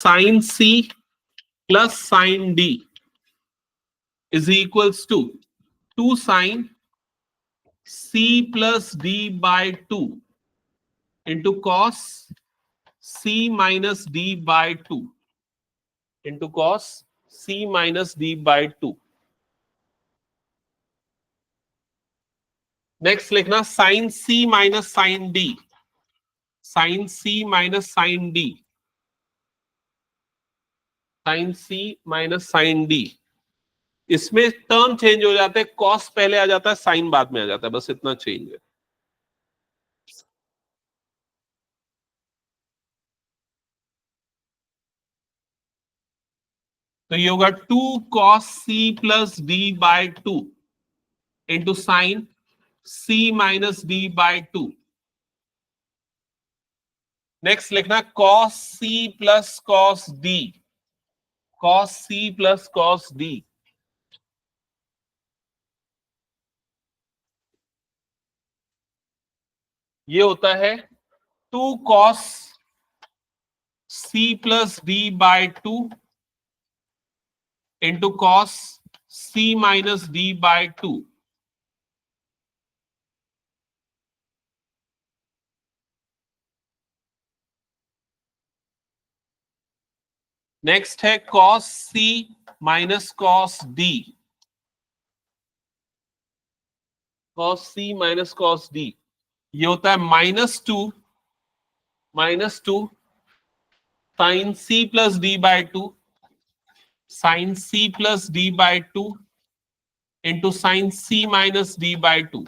Sign C plus sine d is equals to 2 sine C plus d by 2 into cos C minus d by 2 into cos C minus d by 2। Next लिखना sine सी minus sine D, sine सी minus sine D, sine सी minus sine d. इसमें term change हो जाते हैं, cos पहले आ जाता है, sign बाद में आ जाता है, बस इतना चेंज है। तो ये होगा 2 cos c plus d by 2 into sine c minus d by 2। Next लिखना cos c plus cos d, cos c plus cos d। ये होता है 2 cos c plus d by 2 into cos c minus d by 2। Next है cos c minus cos d, cos c minus cos d। ये होता है -2 sine c plus d by 2 sine c plus d by 2 into sine c minus d by 2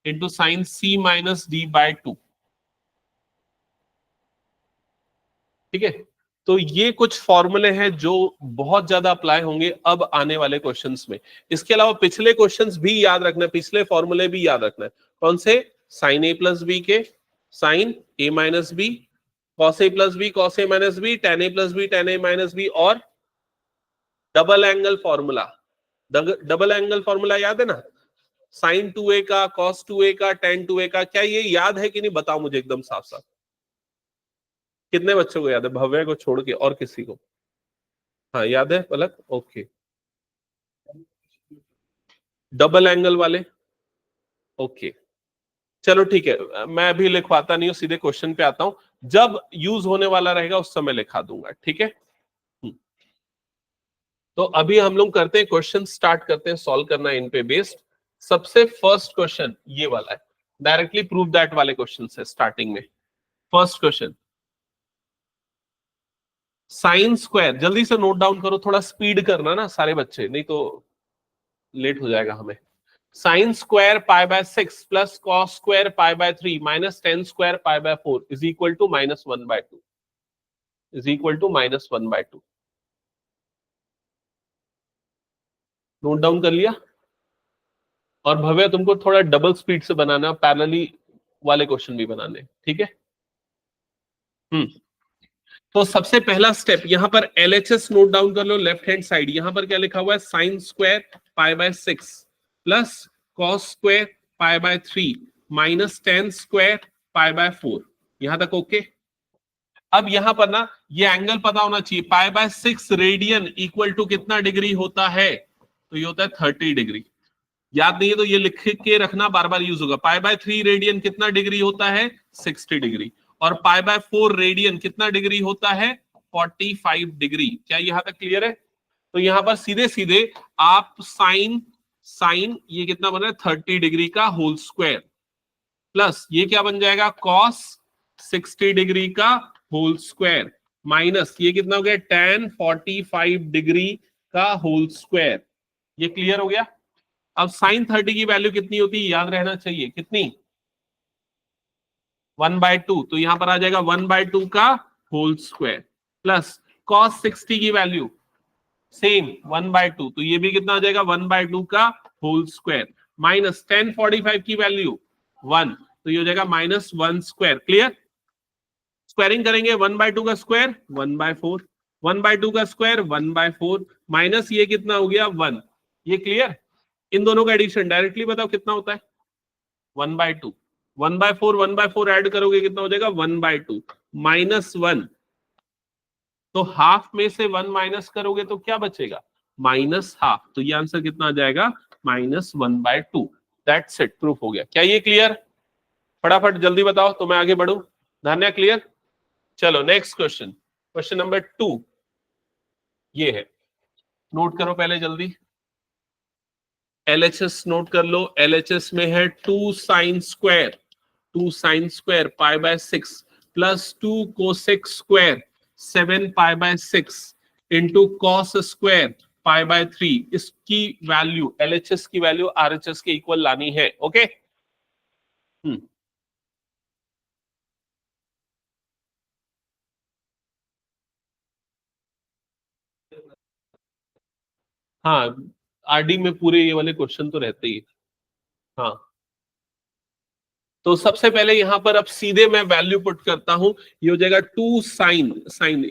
into sine c minus d by 2। ठीक है, तो ये कुछ फॉर्मूले हैं जो बहुत ज्यादा अप्लाई होंगे अब आने वाले क्वेश्चंस में। इसके अलावा पिछले क्वेश्चंस भी याद रखना है, पिछले फॉर्मूले भी याद रखना है। कौन से? साइन ए प्लस बी के sign A minus B, cos A plus B cos A minus B, tan A plus B tan A minus B, और double angle formula. Double angle formula याद है ना, साइन 2a का cos 2a का ten 2a का। क्या ये याद है कि नहीं बताओ मुझे एकदम साफ साफ। कितने बच्चों को याद है, भव्य को छोड़ के और किसी को? हाँ याद है पलक, ओके। डबल एंगल वाले, ओके चलो ठीक है, मैं अभी लिखवाता नहीं हूं, सीधे क्वेश्चन पे आता हूं। जब यूज होने वाला रहेगा उस समय लिखा दूंगा, ठीक है। तो अभी हम लोग करते हैं क्वेश्चन, स्टार्ट करते हैं सॉल्व करना इन पे बेस्ड। सबसे फर्स्ट क्वेश्चन ये वाला है, डायरेक्टली प्रूव दैट वाले क्वेश्चन से स्टार्टिंग में। फर्स्ट क्वेश्चन, साइन स्क्वायर, जल्दी से नोट डाउन करो, थोड़ा स्पीड करना ना सारे बच्चे, नहीं तो लेट हो जाएगा हमें। Sine square pi by 6 plus cos square pi by 3 minus tan square pi by 4 is equal to -1/2, is equal to -1/2। Note down कर लिया? और भव्य तुमको थोड़ा डबल स्पीड से बनाना, पैरेलली वाले क्वेश्चन भी बनाने, ठीक है। तो सबसे पहला स्टेप यहां पर LHS नोट डाउन कर लो, लेफ्ट हैंड साइड। यहां पर क्या लिखा हुआ है, sine square pi by 6 plus cos square pi by 3 minus tan square pi by 4। यहां तक ओके। अब यहां पर ना ये एंगल पता होना चाहिए, pi by 6 radian equal to कितना डिग्री होता है, तो ये होता है 30 डिग्री। याद नहीं है तो ये लिख के रखना, बार बार यूज होगा। पाई बाय 3 रेडियन कितना डिग्री होता है, 60 डिग्री। और पाई बाय 4 रेडियन कितना डिग्री होता है, 45 डिग्री। क्या यहां तक क्लियर है? तो यहां पर सीधे सीधे आप साइन साइन ये कितना बन रहा है, 30 डिग्री का होल स्क्वायर, प्लस ये क्या बन जाएगा, कॉस 60 डिग्री का होल स्क्वायर, माइनस ये कितना हो गया, tan 45 डिग्री का होल स्क्वायर। ये क्लियर हो गया? अब साइन 30 की वैल्यू कितनी होती है, याद रहना चाहिए, कितनी, 1/2। तो यहां पर आ जाएगा 1/2 का होल स्क्वायर, प्लस कॉस 60 की वैल्यू सेम 1/2, तो ये भी कितना आ जाएगा, 1/2 का होल स्क्वायर, माइनस tan 45 की वैल्यू 1, तो ये हो जाएगा -1 स्क्वायर। क्लियर? स्क्वायरिंग करेंगे, 1/2 का स्क्वायर 1/4, 1/2 का स्क्वायर 1/4, माइनस ये कितना हो गया 1। ये क्लियर? इन दोनों का एडिशन डायरेक्टली बताओ कितना होता है, 1/2, 1/4 1/4 ऐड करोगे कितना हो जाएगा, 1/2 -1 तो हाफ में से 1 माइनस करोगे तो क्या बचेगा, -½ तो ये आंसर कितना आ जाएगा, -1/2। दैट्स इट, प्रूफ हो गया। क्या ये क्लियर? फटाफट जल्दी बताओ तो मैं आगे बढ़ूं। धान्या क्लियर? चलो नेक्स्ट क्वेश्चन, क्वेश्चन नंबर 2 ये है, नोट करो पहले जल्दी। एलएचएस नोट कर लो। एलएचएस में है 2 sin² π/6 plus 2 cos² 7 π/6 into cos² π/3। इसकी वैल्यू, एलएचएस की वैल्यू आरएचएस के इक्वल लानी है। ओके हाँ, आरडी में पूरे ये वाले क्वेश्चन तो रहते ही। हाँ, तो सबसे पहले यहां पर अब सीधे मैं वैल्यू पुट करता हूं। ये हो जाएगा 2 sin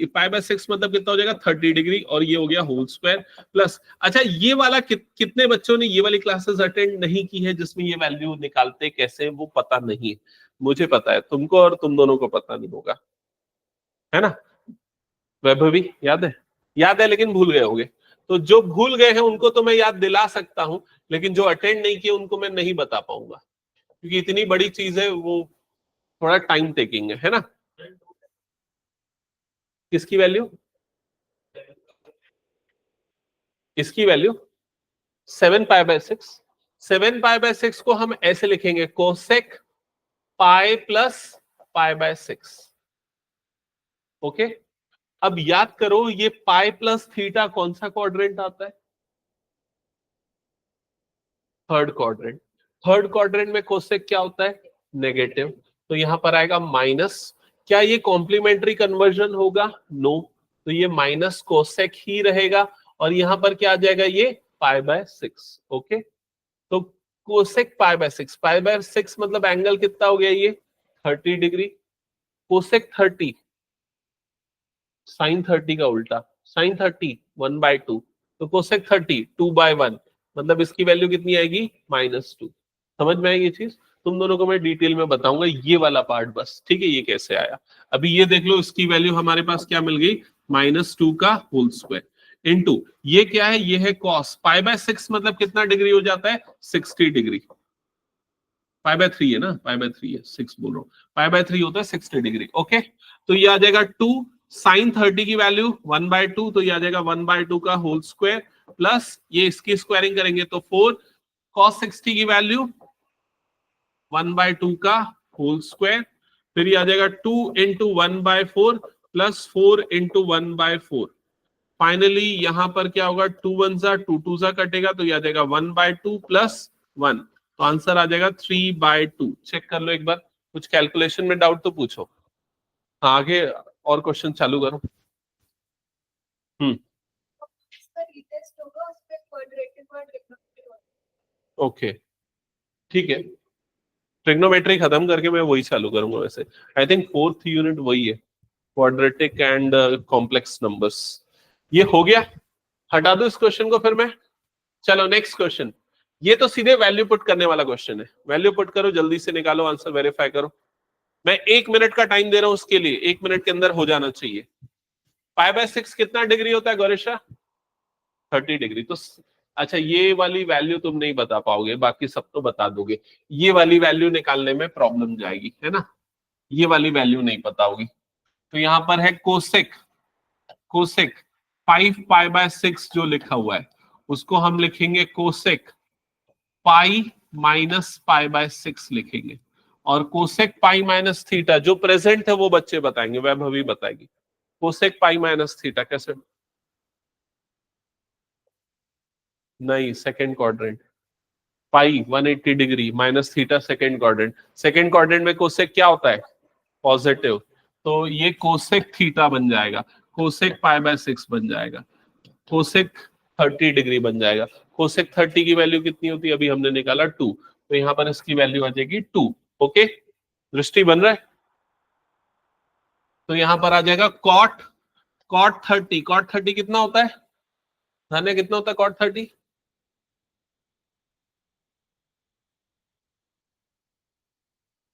π/6 मतलब कितना हो जाएगा, 30 डिग्री, और ये हो गया होल स्क्वायर प्लस। अच्छा, ये वाला कितने बच्चों ने ये वाली क्लासेस अटेंड नहीं की है जिसमें ये वैल्यू निकालते कैसे वो पता नहीं है? मुझे पता है, तुमको और तुम दोनों को पता नहीं होगा, है ना? वैभवी याद है? याद है लेकिन भूल गए होगे। तो जो भूल गए हैं उनको तो मैं याद दिला सकता हूं, लेकिन जो अटेंड नहीं किए उनको मैं नहीं बता पाऊंगा, क्योंकि इतनी बड़ी चीज है वो, थोड़ा टाइम टेकिंग है ना? किसकी वैल्यू? इसकी वैल्यू 7 π/6। 7 π/6 को हम ऐसे लिखेंगे, कोसेक पाई प्लस π/6। ओके, अब याद करो ये पाई प्लस थीटा कौन सा क्वाड्रेंट आता है? Third quadrant. थर्ड क्वाड्रेंट में कोसेक क्या होता है, नेगेटिव, तो यहां पर आएगा माइनस। क्या ये कॉम्प्लीमेंट्री कन्वर्जन होगा? नो, तो ये माइनस कोसेक ही रहेगा, और यहां पर क्या आ जाएगा, ये π/6। ओके, तो कोसेक π/6 मतलब एंगल कितना हो गया, ये 30 डिग्री। कोसेक 30, साइन 30 का उल्टा, साइन 30 1/2, तो कोसेक 30 2/1 मतलब इसकी वैल्यू कितनी आएगी, -2। समझ में आई ये चीज? तुम दोनों को मैं डिटेल में बताऊंगा ये वाला पार्ट बस, ठीक है? ये कैसे आया, अभी ये देख लो। इसकी वैल्यू हमारे पास क्या मिल गई, -2 का होल स्क्वायर इनटू ये क्या है, ये है कॉस π/6 मतलब कितना डिग्री हो जाता है, 60 डिग्री। π/3 है ना, π/3 है, 6 बोल रहा हूँ, π/3 होता है 60 डिग्री। ओके, तो ये आ जाएगा 2 sin 30 की वैल्यू 1/2, तो ये आ जाएगा 1/2 का होल स्क्वायर प्लस ये इसकी स्क्वायरिंग करेंगे तो 4 cos 60 की वैल्यू 1/2 का होल स्क्वायर, फिर ये आ जाएगा 2 इंटू 1/4 प्लस 4 इंटू 1/4। फाइनली यहां पर क्या होगा, 2 1 जा 2 2 जा कटेगा, तो ये आ जाएगा 1/2 प्लस 1, तो आंसर आ जाएगा 3/2। चेक कर लो एक बार, कुछ कैलकुलेशन में डाउट तो पूछो। हाँ, आगे और क्वेश्चन चालू करो। हम्म, ओके, ठीक है। ट्रिग्नोमेट्री खत्म करके मैं वही चालू करूंगा। वैसे आई थिंक 4th यूनिट वही है, क्वाड्रेटिक एंड कॉम्प्लेक्स नंबर्स। ये हो गया, हटा दो इस क्वेश्चन को फिर मैं। चलो नेक्स्ट क्वेश्चन, ये तो सीधे वैल्यू पुट करने वाला क्वेश्चन है। वैल्यू पुट करो, जल्दी से निकालो आंसर, वेरीफाई करो। मैं 1 मिनट का टाइम दे रहा हूं उसके लिए, 1 मिनट के अंदर हो जाना चाहिए। π/6 कितना डिग्री होता है गौरेशा? 30 डिग्री। तो अच्छा, ये वाली वैल्यू तुम नहीं बता पाओगे, बाकी सब तो बता दोगे। ये वाली वैल्यू निकालने में प्रॉब्लम जाएगी, है ना? ये वाली वैल्यू नहीं पता होगी, तो यहां पर है कोसेक। कोसेक 5 π/6 जो लिखा हुआ है उसको हम लिखेंगे कोसेक पाई माइनस π/6 लिखेंगे, और कोसेक पाई माइनस थीटा जो प्रेजेंट है वो बच्चे बताएंगे, वैभवी बताएगी। कोसेक पाई माइनस थीटा कैसे? नहीं, सेकेंड क्वाड्रेंट। पाई 180 degree minus theta second quadrant. Second quadrant में कोसेक क्या होता है, पॉजिटिव, तो ये कोसेक थीटा बन जाएगा, कोसेक π/6 बन जाएगा, कोसेक 30 डिग्री बन जाएगा। कोसेक 30 की वैल्यू कितनी होती है, अभी हमने निकाला 2, तो यहाँ पर इसकी वैल्यू आ जाएगी 2। ओके, दृष्टि बन रहा है? तो यहाँ पर आ जाएगा कॉट, कॉट 30 कितना होता है धन्य, कितना होता है कॉट 30?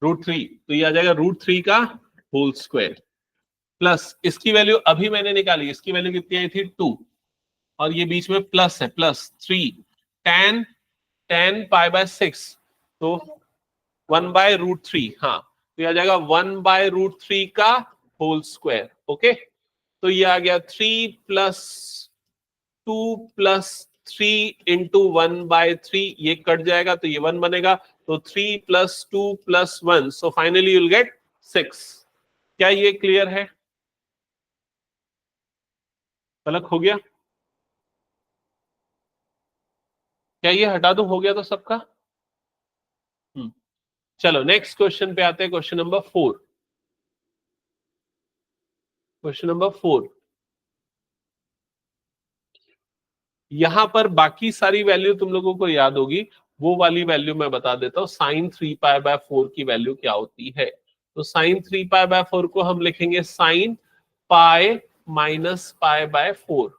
√3, तो ये आ जाएगा √3 का होल स्क्वायर। प्लस इसकी वैल्यू अभी मैंने निकाली, इसकी वैल्यू कितनी आई थी 2, और ये बीच में प्लस है, प्लस 3 10 पाई बाय 6, तो 1/√3, हाँ, तो ये आ जाएगा 1/√3 का होल स्क्वायर। ओके, तो ये आ गया 3 + 2 + 3 इंटू 1/3, ये कट जाएगा तो ये 1 बनेगा, तो 3 + 2 + 1, so finally you will get 6। क्या ये क्लियर है? पलक हो गया? क्या ये हटा दूं? हो गया तो सबका? चलो नेक्स्ट क्वेश्चन पे आते हैं, क्वेश्चन नंबर 4। क्वेश्चन नंबर 4, यहां पर बाकी सारी वैल्यू तुम लोगों को याद होगी, वो वाली वैल्यू मैं बता देता हूं। sin 3π/4 की वैल्यू क्या होती है? तो sin 3π/4 को हम लिखेंगे sin π - π/4,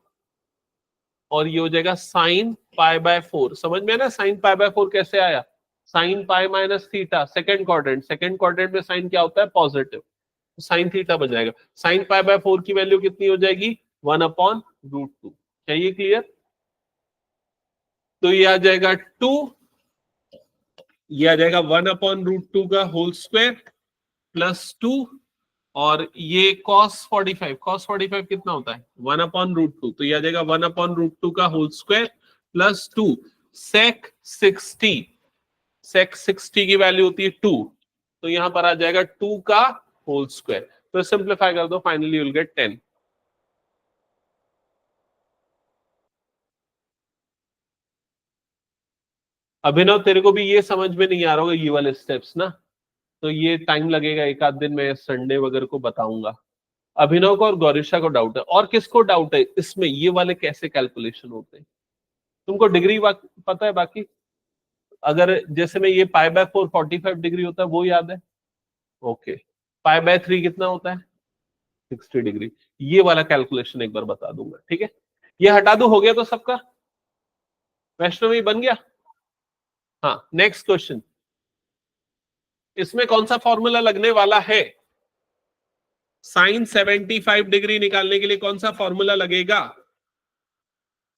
और ये हो जाएगा sin π/4। समझ में है ना sin π/4 कैसे आया? sin π - theta, second quadrant, second quadrant में साइन क्या होता है? पॉजिटिव, साइन थीटा बन जाएगा। sin π/4 की वैल्यू कितनी हो जाएगी? 1/√2। क्या ये क्लियर? तो ये आ जाएगा 2, ये आ जाएगा 1/√2 का होल स्क्वायर प्लस 2, और ये cos 45 कितना होता है? 1/√2, तो ये आ जाएगा 1/√2 का होल स्क्वायर प्लस 2 sec 60 की वैल्यू होती है 2, तो यहां पर आ जाएगा 2 का होल स्क्वायर। तो सिंप्लीफाई कर दो, फाइनली यू विल गेट 10। अभिनव, तेरे को भी ये समझ में नहीं आ रहा होगा ये वाले स्टेप्स ना, तो ये टाइम लगेगा, एक आध दिन में संडे वगैरह को बताऊंगा। अभिनव को और गौरीशा को डाउट है, और किसको डाउट है इसमें ये वाले कैसे कैलकुलेशन होते हैं? तुमको डिग्री पता है बाकी? अगर जैसे में ये π/4 45 डिग्री होता है, वो याद है? ओके, π/3 कितना होता है? 60 डिग्री। ये वाला कैलकुलेशन एक बार बता दूंगा, ठीक है? ये हटा दो, हो गया तो सबका? वैष्णवी बन गया? हाँ, नेक्स्ट क्वेश्चन, इसमें कौन सा फॉर्मूला लगने वाला है? साइन 75 डिग्री निकालने के लिए कौन सा फॉर्मूला लगेगा?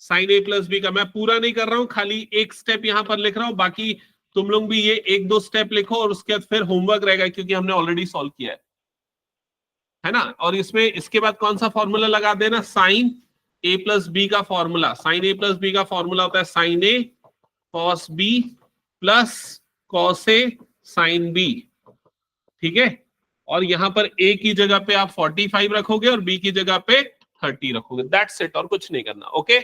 साइन a + b का। मैं पूरा नहीं कर रहा हूं, खाली एक स्टेप यहां पर लिख रहा हूं, बाकी तुम लोग भी ये 1-2 स्टेप लिखो, और उसके बाद फिर होमवर्क रहेगा, क्योंकि हमने ऑलरेडी सॉल्व किया है ना? और इसमें इसके बाद कौन सा फॉर्मूला लगा देना? साइन a + b का फॉर्मूला। साइन a + b का फॉर्मूला होता है sine a cos b plus cos a sin b, ठीक है? और यहां पर a की जगह पे आप 45 रखोगे और b की जगह पे 30 रखोगे, दैट्स इट, और कुछ नहीं करना। ओके,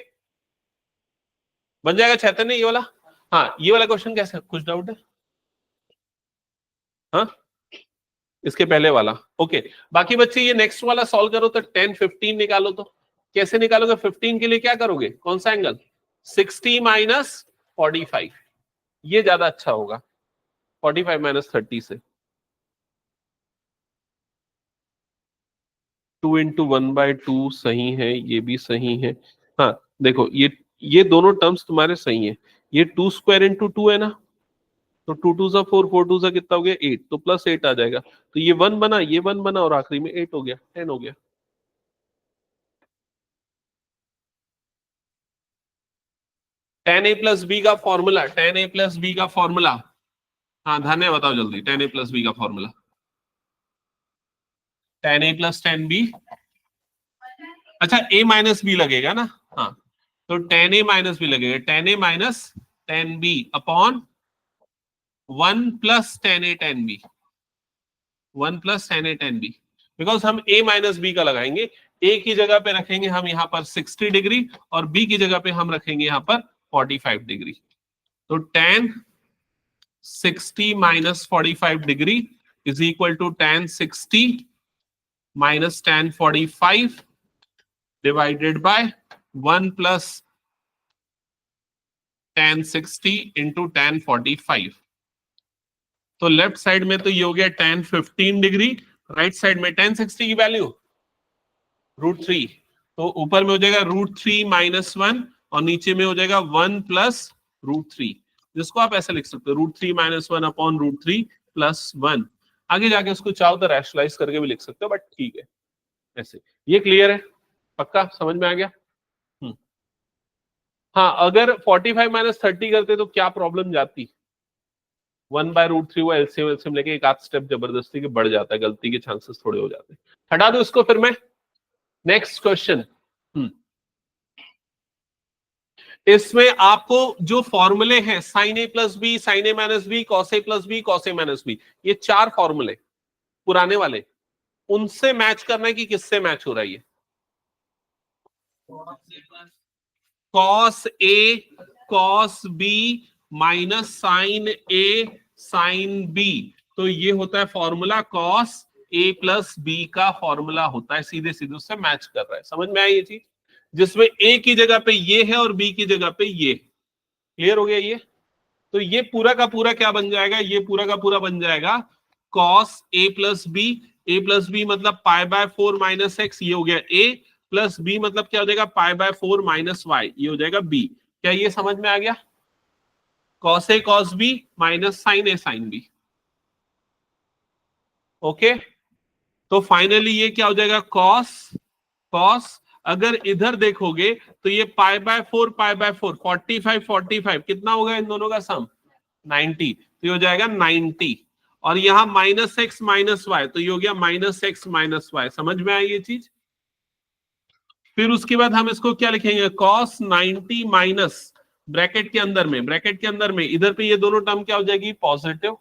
बन जाएगा चैतन्य ये वाला? हाँ, ये वाला क्वेश्चन कैसे, कुछ डाउट है? हाँ, इसके पहले वाला ओके। बाकी बच्चे ये नेक्स्ट वाला सॉल्व करो, तो 10 15 निकालो। तो कैसे निकालोगे? 15 के लिए क्या करोगे? कौन सा एंगल? 60 - 45, ये ज्यादा अच्छा होगा, 45 - 30 से। 2 × 1/2 सही है, ये भी सही है। हाँ देखो, ये दोनों टर्म्स तुम्हारे सही है। ये 2² × 2 है ना, तो 2 2 सा 4, 4 2 सा कितना हो गया? 8, तो +8 आ जाएगा। तो ये 1 बना, ये 1 बना, और आखिरी में 8 हो गया, 10 हो गया। tan a + b का फॉर्मूला, tan a + b का फॉर्मूला। हाँ धन्य, बताओ जल्दी, tan a + b का formula. tan a + tan b, अच्छा a - b लगेगा ना? हाँ, तो tan a - b लगेगा, tan a - tan b upon 1 + tan a tan b, 1 + tan a tan b, because हम a - b का लगाएंगे। a की जगह पे रखेंगे हम यहाँ पर 60 डिग्री, और b की जगह पे हम रखेंगे यहाँ पर 45 डिग्री। तो tan 60 - 45 degree is equal to tan 60 - tan 45 divided by 1 + tan 60 × tan 45। तो लेफ्ट साइड में तो ये हो गया tan 15 डिग्री, राइट साइड में tan 60 की वैल्यू √3, तो ऊपर में हो जाएगा √3 - 1, और नीचे में हो जाएगा 1 + √3, जिसको आप ऐसे लिख सकते हो, √3 - 1 अपॉन √3 + 1। आगे जाके उसको चाहो तो रैशनलाइज करके भी लिख सकते हो, बट ठीक है। ऐसे। ये क्लियर है? पक्का समझ में आ गया? हाँ, अगर 45 माइनस 30 करते तो क्या प्रॉब्लम जाती? 1/√3 वो एलसीएम एलसीएम लेके एक आध स्टेप जबरदस्ती के बढ़ जाता है, गलती के चांसेस थोड़े हो जाते हैं। हटा दो इसको फिर मैं। Next question. इसमें आपको जो फॉर्मूले हैं sine A plus B, sine A minus B, cos A plus B, cos A minus B, ये 4 फॉर्मूले पुराने वाले, उनसे मैच करना है कि किससे मैच हो रहा है ये? Cos A cos B minus sign A sine B, तो ये होता है formula cos A plus b का फॉर्मूला होता है, सीधे सीधे उससे मैच कर रहा है। समझ में आई ये चीज? जिसमें ए की जगह पे ये है और बी की जगह पे ये। क्लियर हो गया ये? तो ये पूरा का पूरा क्या बन जाएगा? ये पूरा का पूरा बन जाएगा cos A plus B. A plus B मतलब π/4 माइनस एक्स, ये हो गया ए, प्लस बी मतलब क्या हो जाएगा π/4 माइनस वाई, ये हो जाएगा बी। क्या ये समझ में आ गया? Cos A cos B minus sign A sine B. Okay, तो फाइनली ये क्या हो जाएगा? कॉस कॉस, अगर इधर देखोगे तो ये π/4 π/4 45 कितना होगा इन दोनों का सम? 90, तो ये हो जाएगा 90। और यहां माइनस एक्स माइनस वाई, तो ये हो गया माइनस एक्स माइनस वाई। समझ में आई ये चीज? फिर उसके बाद हम इसको क्या लिखेंगे? कॉस 90 माइनस ब्रैकेट के अंदर में, ब्रैकेट के अंदर में इधर पे ये दोनों टर्म क्या हो जाएगी? पॉजिटिव।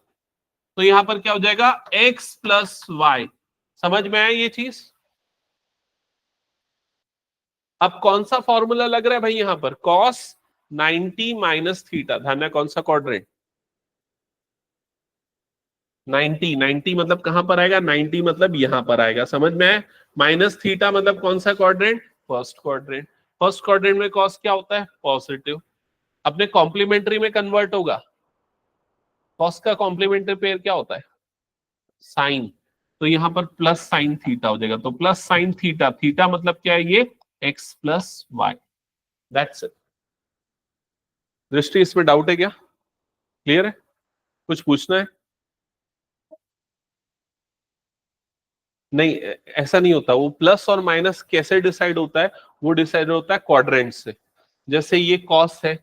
तो यहां पर क्या हो जाएगा? X plus y. समझ में आई ये चीज? अब कौन सा फॉर्मूला लग रहा है भाई यहां पर? Cos 90 minus theta. ध्यान है कौन सा क्वाड्रेंट? 90 मतलब कहां पर आएगा? 90 मतलब यहां पर आएगा। समझ में आया? माइनस थीटा मतलब कौन सा quadrant? First quadrant. First quadrant में कॉस क्या होता है? पॉजिटिव। अपने कॉम्प्लीमेंट्री में कन्वर्ट होगा। कॉस का कॉम्प्लीमेंट्री पेयर क्या होता है? साइन। तो यहां पर प्लस साइन थीटा हो जाएगा। तो प्लस साइन थीटा, थीटा मतलब क्या है? ये x plus y. That's it. Drishti इसमें डाउट है क्या? क्लियर है? कुछ पूछना है? नहीं, ऐसा नहीं होता। वो प्लस और माइनस कैसे डिसाइड होता है? वो डिसाइड होता है क्वाड्रेंट से। जैसे ये कॉस है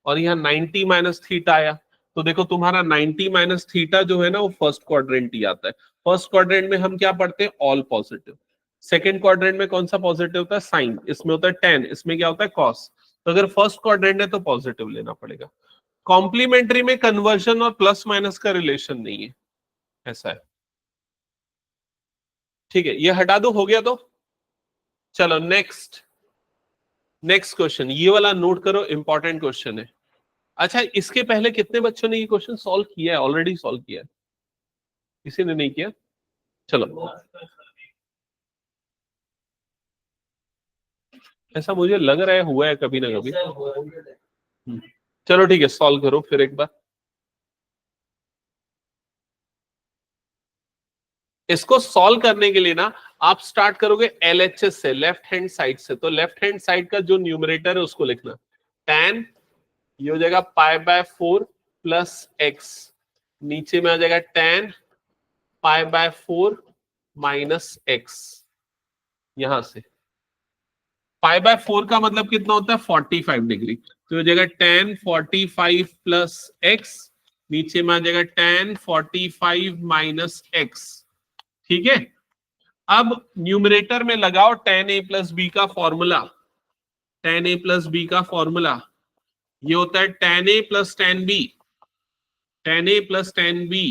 और यहाँ 90 माइनस थीटा आया, तो देखो तुम्हारा 90 माइनस थीटा जो है ना, वो फर्स्ट क्वाड्रेंट ही आता है। फर्स्ट क्वाड्रेंट में हम क्या पढ़ते हैं? All positive. सेकेंड क्वाड्रेंट में कौन सा पॉजिटिव होता है? साइन। इसमें होता है टेन, इसमें क्या होता है? कॉस। तो अगर फर्स्ट क्वाड्रेंट है तो पॉजिटिव लेना पड़ेगा। कॉम्प्लीमेंट्री में कन्वर्जन और प्लस माइनस का रिलेशन नहीं है, ऐसा है। ठीक है, ये हटा दो, हो गया तो। चलो नेक्स्ट। नेक्स्ट क्वेश्चन, ये वाला नोट करो, इंपॉर्टेंट क्वेश्चन है। अच्छा, इसके पहले कितने बच्चों ने ये क्वेश्चन सॉल्व किया है? ऑलरेडी सॉल्व किया है? किसी ने नहीं किया? चलो, ऐसा मुझे लग रहा है हुआ है कभी ना कभी। चलो ठीक है, सॉल्व करो फिर एक बार। इसको सॉल्व करने के लिए ना आप स्टार्ट करोगे एलएचएस से, लेफ्ट हैंड साइड से। तो लेफ्ट हैंड साइड का जो न्यूमरेटर है उसको लिखना tan, ये हो जाएगा π/4 प्लस एक्स, नीचे में आ जाएगा tan π/4 माइनस एक्स। यहां से π/4 का मतलब कितना होता है? 45 डिग्री। तो हो जाएगा tan 45 प्लस एक्स, नीचे में आ जाएगा tan 45 माइनस एक्स। ठीक है, अब न्यूमरेटर में लगाओ tan a प्लस बी का formula. tan a plus b का फॉर्मूला ये होता है tan a plus tan b, tan a plus tan b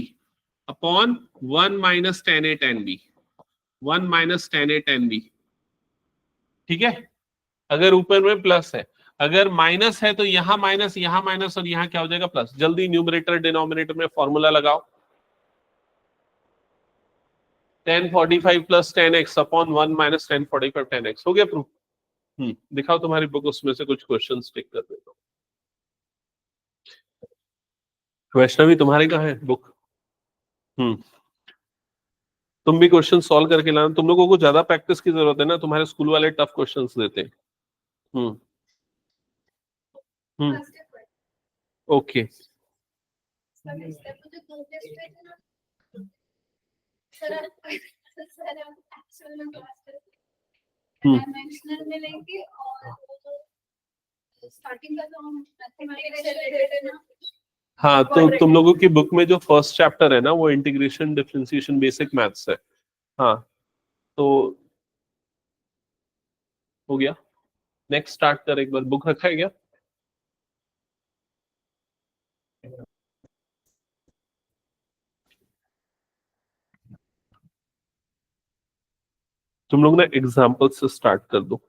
upon 1 minus tan a tan b, 1 minus tan a tan b। ठीक है, अगर ऊपर में प्लस है, अगर माइनस है तो यहां माइनस और यहां क्या हो जाएगा? प्लस। जल्दी न्यूमरेटर डिनोमिनेटर में फॉर्मूला लगाओ। tan 45 plus tan x upon 1 minus tan 45 tan x। हो गया प्रूफ? दिखाओ तुम्हारी बुक, उसमें से कुछ क्वेश्चन टिक कर देता हूं। वैष्णवी तुम्हारे कहाँ है बुक? हम्म तुम भी क्वेश्चन सॉल्व करके लाना। तुम लोगों को ज्यादा प्रैक्टिस की जरूरत है ना, तुम्हारे स्कूल वाले टफ क्वेश्चंस देते हैं। हम्म हम्म ओके। डायमेंशनल में लेंगे और स्टार्टिंग का जो हम मैथमेटिक्स से रिलेटेड है ना। हाँ, तो तुम लोगों की बुक में जो फर्स्ट चैप्टर है ना वो इंटीग्रेशन डिफरेंशिएशन बेसिक मैथ्स है। हाँ, तो हो गया। नेक्स्ट स्टार्ट कर, एक बार बुक रखा है क्या? तुम लोग ना एग्जाम्पल से स्टार्ट कर दो।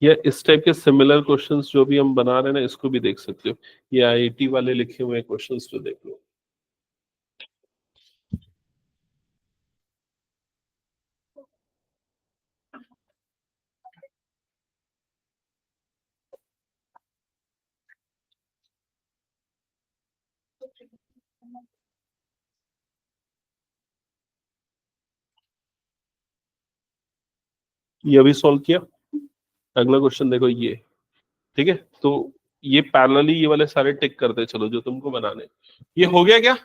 या इस टाइप के सिमिलर क्वेश्चंस जो भी हम बना रहे हैं ना इसको भी देख सकते हो। ये आईआईटी वाले लिखे हुए क्वेश्चंस तो देख लो। ये अभी सॉल्व किया। अगला क्वेश्चन देखो ये। ठीक है, तो ये पैरेलली ये वाले सारे टिक करते चलो जो तुमको बनाने। ये हो गया क्या?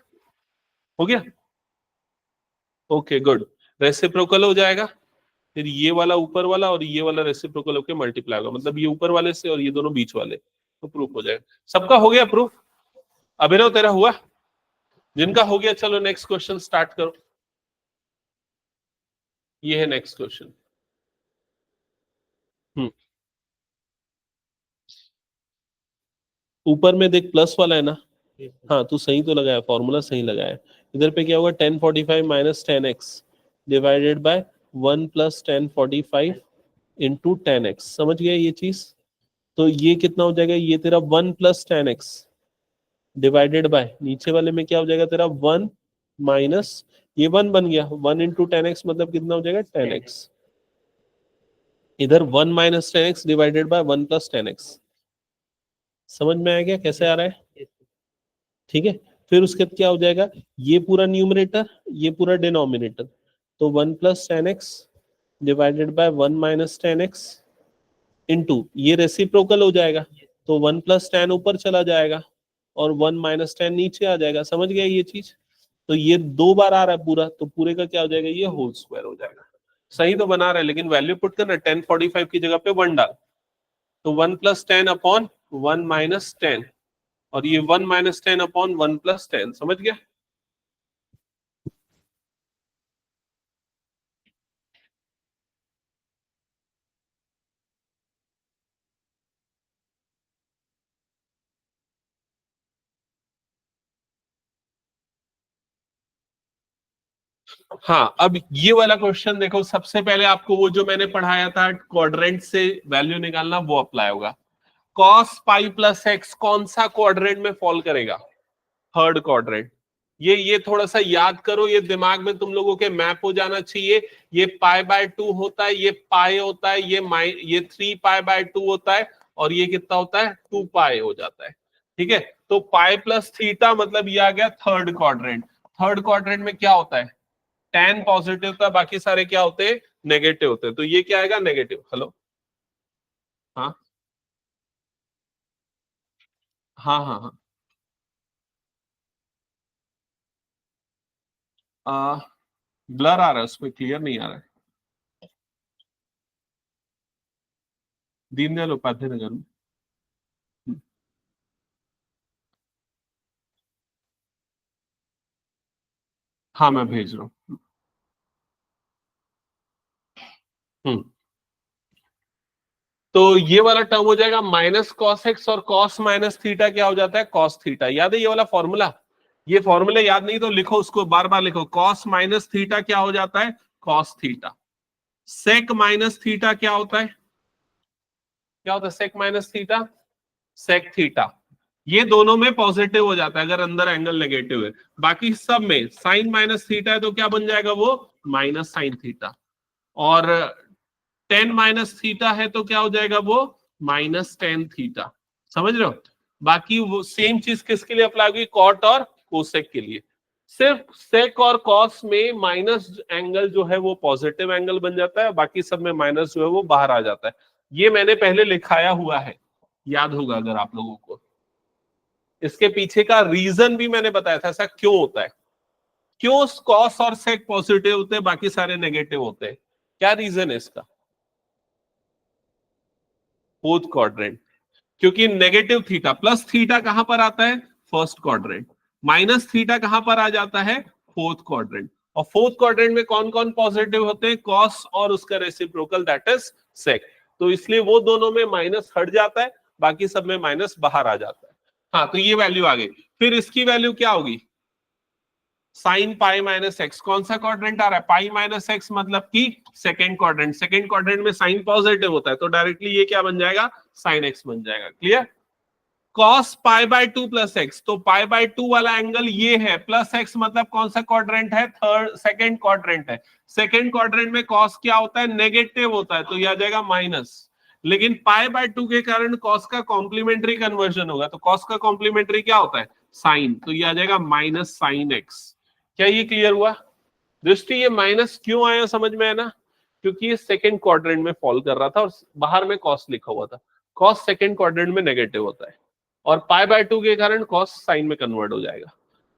हो गया। Okay good. रेसिप्रोकल हो जाएगा, फिर ये वाला ऊपर वाला और ये वाला रेसिप्रोकल होके मल्टीप्लाई होगा, मतलब ये ऊपर वाले से और ये दोनों बीच वाले, तो प्रूफ हो जाएगा। सबका हो गया प्रूफ? अभिनव तेरा हुआ? जिनका हो गया चलो नेक्स्ट क्वेश्चन स्टार्ट करो। ये है नेक्स्ट क्वेश्चन। ऊपर में देख प्लस वाला है ना। हाँ, तू सही तो लगाया, फॉर्मूला सही लगाया। इधर पे क्या होगा, 1045 minus 10x divided by 1 plus 1045 into 10x। समझ गया ये चीज? तो ये कितना हो जाएगा, ये तेरा 1 प्लस 10x डिवाइडेड बाय नीचे वाले में क्या हो जाएगा तेरा 1 माइनस, ये 1 बन गया, 1 इंटू 10x मतलब कितना हो जाएगा 10x। इधर 1 minus 10x divided by 1 plus 10x। समझ में आया क्या कैसे आ रहा है? ठीक है, फिर उसके बाद क्या हो जाएगा, ये पूरा न्यूमरेटर ये पूरा डिनोमिनेटर, तो 1 plus 10x divided by 1 minus 10x into ये रेसिप्रोकल हो जाएगा, तो 1 प्लस 10 ऊपर चला जाएगा और 1 माइनस 10 नीचे आ जाएगा। समझ गया ये चीज? तो ये 2 बार आ रहा है पूरा, तो पूरे का क्या हो जाएगा, ये होल स्क्वायर हो जाएगा। सही तो बना रहा है, लेकिन वैल्यू पुट करना, 1045 की जगह पे 1 डाल, तो 1 प्लस 10 अपॉन 1 माइनस 10, और ये 1 माइनस 10 अपॉन 1 प्लस 10। समझ गया? हाँ, अब ये वाला क्वेश्चन देखो, सबसे पहले आपको वो जो मैंने पढ़ाया था क्वाड्रेंट से वैल्यू निकालना, वो अप्लाई होगा। कॉस पाई प्लस एक्स कौन सा क्वाड्रेंट में फॉल करेगा? Third quadrant. ये थोड़ा सा याद करो, ये दिमाग में तुम लोगों के मैप हो जाना चाहिए। ये पाई बाय 2 होता है, ये पाई होता है, ये 3 पाई बाय 2 होता है, और ये कितना होता है 2 पाई हो जाता है। ठीक है, तो पाई प्लस थीटा मतलब ये आ गया थर्ड क्वाड्रेंट। थर्ड क्वाड्रेंट में क्या होता है, tan पॉजिटिव होता है, बाकी सारे क्या होते हैं नेगेटिव होते हैं, तो ये क्या आएगा नेगेटिव। हेलो, हाँ हाँ हाँ हाँ। ब्लर आ रहा है उसमें, क्लियर नहीं आ रहा है। दीनदयाल उपाध्याय नगर में। हाँ मैं भेज रहा हूँ। हम्म, तो ये वाला टर्म हो जाएगा माइनस कॉस एक्स, और कॉस माइनस थीटा क्या हो जाता है कॉस थीटा। याद है ये वाला फॉर्मूला? ये फॉर्मूला याद नहीं तो लिखो, उसको बार बार लिखो। कॉस माइनस थीटा क्या हो जाता है cos theta. Sec minus theta क्या होता है, क्या होता है sec minus theta, sec theta. ये दोनों में पॉजिटिव हो जाता है अगर अंदर एंगल नेगेटिव है। बाकी सब में साइन माइनस थीटा है तो क्या बन जाएगा वो माइनस साइन थीटा, और टेन माइनस थीटा है तो क्या हो जाएगा वो माइनस टेन थीटा। समझ रहे हो? बाकी वो सेम चीज किसके लिए अप्लाई होगी, कॉट और कोसेक के लिए। सिर्फ सेक और कॉस में माइनस एंगल जो है वो पॉजिटिव एंगल बन जाता है, बाकी सब में माइनस जो है वो बाहर आ जाता है। ये मैंने पहले लिखाया हुआ है, याद होगा अगर आप लोगों को। इसके पीछे का रीजन भी मैंने बताया था ऐसा क्यों होता है। क्यों कॉस और सेक पॉजिटिव होते हैं, बाकी सारे नेगेटिव होते हैं? क्या रीजन है इसका? फोर्थ क्वाड्रेंट, क्योंकि नेगेटिव थीटा प्लस थीटा कहां पर आता है? First quadrant. माइनस थीटा कहां पर आ जाता है? Fourth quadrant. और फोर्थ क्वाड्रेंट में कौन कौन पॉजिटिव होते हैं? कॉस और उसका रेसिप्रोकल दैट इज सेक। तो इसलिए वो दोनों में माइनस हट जाता है, बाकी सब में माइनस बाहर आ जाता है। हाँ, तो ये वैल्यू आ गई। फिर इसकी वैल्यू क्या होगी? Sine pi minus x. कौन सा क्वाड्रेंट आ रहा है? पाई माइनस एक्स, मतलब कि सेकेंड क्वाड्रेंट। सेकेंड क्वाड्रेंट में साइन पॉजिटिव होता है, तो डायरेक्टली ये क्या बन जाएगा? साइन एक्स बन जाएगा। Clear? cos pi by 2 plus x, तो पाई बाय 2 वाला एंगल ये है, प्लस एक्स मतलब कौन सा क्वाड्रेंट है? थर्ड, सेकेंड क्वाड्रेंट है। सेकेंड क्वाड्रेंट में cos क्या होता है? नेगेटिव होता है, तो ये आ जाएगा माइनस। लेकिन पाई बाय 2 के कारण cos का कॉम्प्लीमेंट्री कन्वर्जन होगा, तो cos का कॉम्प्लीमेंट्री क्या होता है? साइन, तो ये आ जाएगा माइनस साइन एक्स। क्या ये क्लियर हुआ? दृष्टि, ये माइनस क्यों आया समझ में है ना? क्योंकि ये सेकेंड क्वाड्रेंट में फॉल कर रहा था और बाहर में cos लिखा हुआ था। cos सेकेंड क्वाड्रेंट में नेगेटिव होता है और पाई बाय 2 के कारण cos साइन में कन्वर्ट हो जाएगा।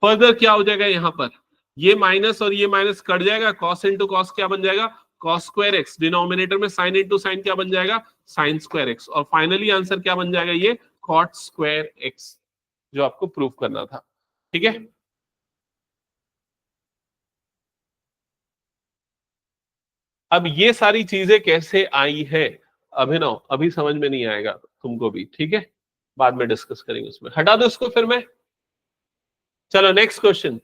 फर्दर क्या हो जाएगा? यहाँ पर ये माइनस और ये माइनस कट जाएगा, cos इंटू कॉस क्या बन जाएगा? cos square x. डिनोमिनेटर में साइन इंटू साइन क्या बन जाएगा? Sine square x. और फाइनली आंसर क्या बन जाएगा? ये cot स्क्वायर एक्स, जो आपको प्रूव करना था। ठीक है, अब ये सारी चीजें कैसे आई है अभिनव, अभी समझ में नहीं आएगा तुमको भी, ठीक है, बाद में डिस्कस करेंगे उसमें। हटा दो इसको फिर मैं। चलो next question.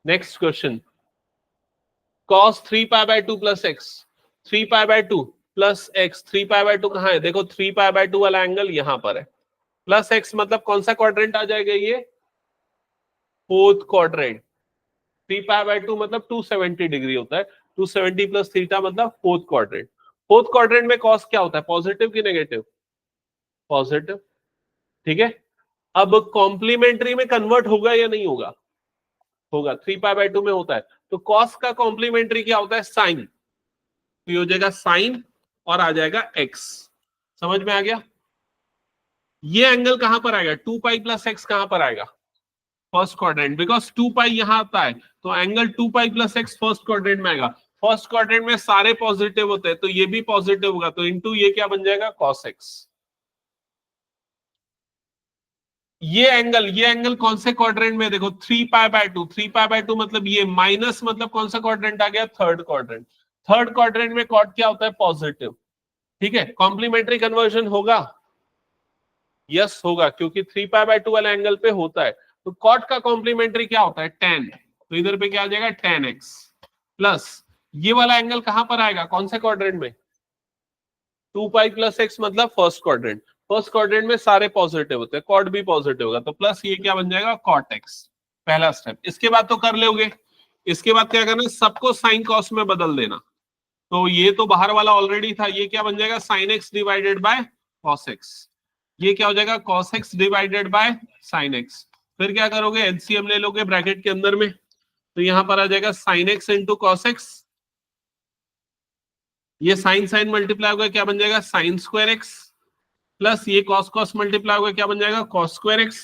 Next question, cos 3 pi by 2 plus x. 3 pi by 2 plus x. 3 pi by 2 कहां है? देखो 3 पाई बाय 2 वाला एंगल यहां पर है। प्लस एक्स मतलब कौन सा क्वाड्रेंट आ जाएगा? ये फोर्थ क्वाड्रेंट। 3 पाई बाय 2 मतलब 270 डिग्री होता है। 270 प्लस थीटा मतलब फोर्थ क्वाड्रेंट। फोर्थ क्वाड्रेंट में cos क्या होता है? पॉजिटिव कि नेगेटिव? पॉजिटिव। ठीक है, अब कॉम्प्लीमेंट्री में कन्वर्ट होगा या नहीं होगा? होगा। 3 पाई बाय 2 में होता है, तो cos का कॉम्प्लीमेंट्री क्या होता है? साइन। तो ये हो जाएगा साइन और आ जाएगा एक्स। समझ में आ गया? ये एंगल कहां पर आएगा? 2 पाई प्लस एक्स कहां पर आएगा? फर्स्ट क्वाड्रेंट, बिकॉज 2 पाई यहां आता है, तो angle 2 pi plus x first quadrant में आएगा। फर्स्ट क्वाड्रेंट में सारे पॉजिटिव होते हैं, तो ये भी पॉजिटिव होगा, तो इंटू ये क्या बन जाएगा? cos x. ये एंगल कौन से क्वाड्रेंट में? देखो 3 पाई बाय 2। 3 पाई बाय 2 मतलब ये माइनस, मतलब कौन सा क्वाड्रेंट आ गया? Third quadrant. थर्ड क्वाड्रेंट में कॉट क्या होता है? पॉजिटिव। ठीक है, कॉम्प्लीमेंट्री कन्वर्जन होगा? यस होगा, क्योंकि 3 पाई बाय 2 वाला एंगल पे होता है। तो कॉट का कॉम्प्लीमेंट्री क्या होता है? tan। तो इधर पे क्या आ जाएगा? tan x प्लस ये वाला एंगल कहां पर आएगा? कौन से क्वाड्रेंट में? 2 पाई प्लस एक्स मतलब फर्स्ट क्वाड्रेंट। फर्स्ट क्वाड्रेंट में सारे पॉजिटिव होते हैं, कॉट भी पॉजिटिव होगा, तो प्लस ये क्या बन जाएगा? cot x। पहला स्टेप। इसके बाद तो कर लोगे। इसके बाद क्या करना है? सबको साइन कॉस में बदल देना। तो ये तो बाहर वाला ऑलरेडी था, ये क्या बन जाएगा? Sine x divided by cos x. ये क्या हो जाएगा? cos x divided by sin x। फिर क्या करोगे? एलसीएम ले लोगे ब्रैकेट के अंदर में, तो यहां पर आ जाएगा sin x into cos x. ये साइन साइन मल्टीप्लाई होगा, क्या बन जाएगा? साइन स्क्वायर एक्स प्लस ये कॉस कॉस मल्टीप्लाई होगा, क्या बन जाएगा? Cos square x.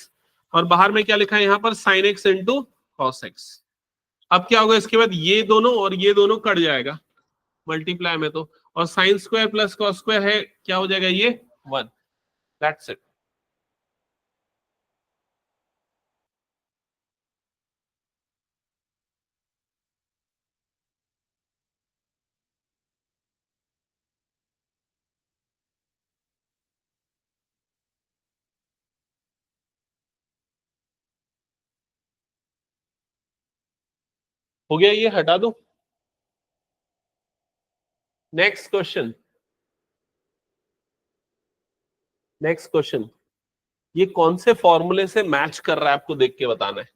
और बाहर में क्या लिखा है यहाँ पर? Sine x into cos x. अब क्या होगा इसके बाद? ये दोनों और ये दोनों कट जाएगा मल्टीप्लाई में, तो और sine square plus cos square है, क्या हो जाएगा? ये 1। That's it. हो गया, ये हटा दो। Next question. नेक्स्ट क्वेश्चन, ये कौन से फॉर्मूले से मैच कर रहा है आपको देख के बताना है।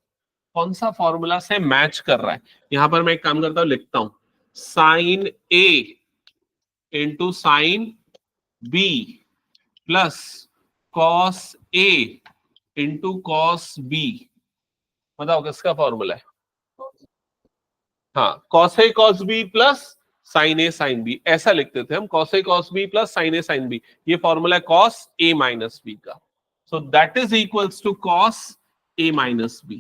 कौन सा फॉर्मूला से मैच कर रहा है? यहां पर मैं एक काम करता हूं, लिखता हूं sine A into sine B plus cos A into cos B. बताओ किसका फॉर्मूला है? हाँ, कॉस ए कॉस बी प्लस साइन ए साइन बी, ऐसा लिखते थे हम, कॉस ए कॉस बी प्लस साइन ए साइन बी। ये फॉर्मूला है कॉस ए माइनस बी का। So that is equals to cos A minus B.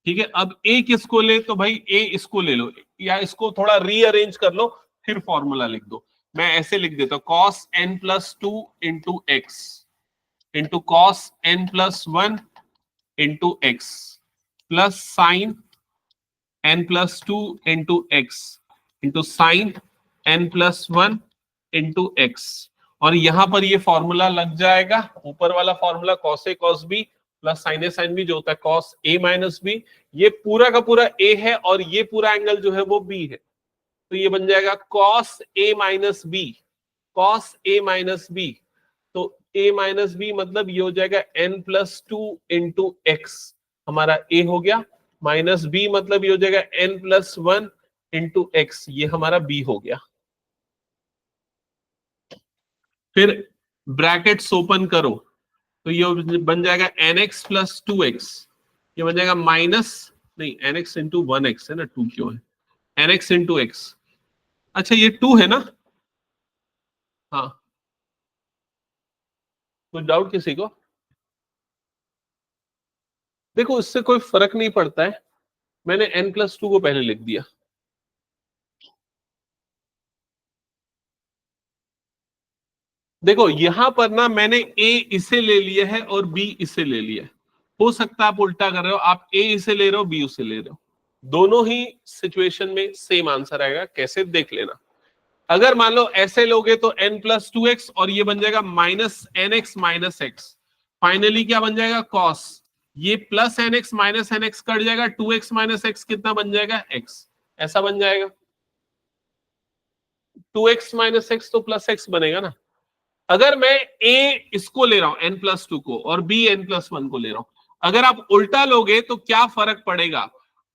ठीक है, अब ए किसको ले, तो भाई ए इसको ले लो, या इसको थोड़ा रीअरेंज कर लो, फिर फॉर्मूला लिख दो। मैं ऐसे लिख देता हूं, cos n plus two into x into cos n plus one into x plus sine n plus two into x into sine n plus one into x. और यहां पर ये फॉर्मूला लग जाएगा, ऊपर वाला फॉर्मूला कॉस ए कॉस बी प्लस साइन ए sine b जो होता है कॉस ए माइनस बी। ये पूरा का पूरा ए है और ये पूरा एंगल जो है वो बी है, तो ये बन जाएगा कॉस ए माइनस बी, कॉस ए माइनस बी। तो ए माइनस बी मतलब ये हो जाएगा n plus two into x, हमारा ए हो गया, माइनस बी मतलब ये हो जाएगा n plus one into x, ये हमारा बी हो गया। फिर ब्रैकेट्स ओपन करो तो ये बन जाएगा n x plus two x, ये बन जाएगा माइनस, नहीं n x into one x है ना, टू क्यों है, एन एक्स इंटू एक्स। अच्छा ये टू है ना, हाँ कुछ डाउट किसी को? देखो इससे कोई फर्क नहीं पड़ता है, मैंने n प्लस टू को पहले लिख दिया। देखो यहां पर ना मैंने a इसे ले लिया है और b इसे ले लिया है, हो सकता है आप उल्टा कर रहे हो, आप a इसे ले रहे हो b उसे ले रहे हो, दोनों ही सिचुएशन में सेम आंसर आएगा, कैसे देख लेना। अगर मान लो ऐसे लोगे तो n प्लस टू एक्स और ये बन जाएगा minus n x minus x, finally क्या बन जाएगा कॉस, ये प्लस एन एक्स कट जाएगा, टू एक्स माइनस एक्स कितना बन जाएगा एक्स, ऐसा बन जाएगा। टू एक्स माइनस एक्स तो प्लस एक्स बनेगा ना। अगर मैं a इसको ले रहा हूं n प्लस टू को और b n प्लस वन को ले रहा हूं, अगर आप उल्टा लोगे तो क्या फर्क पड़ेगा,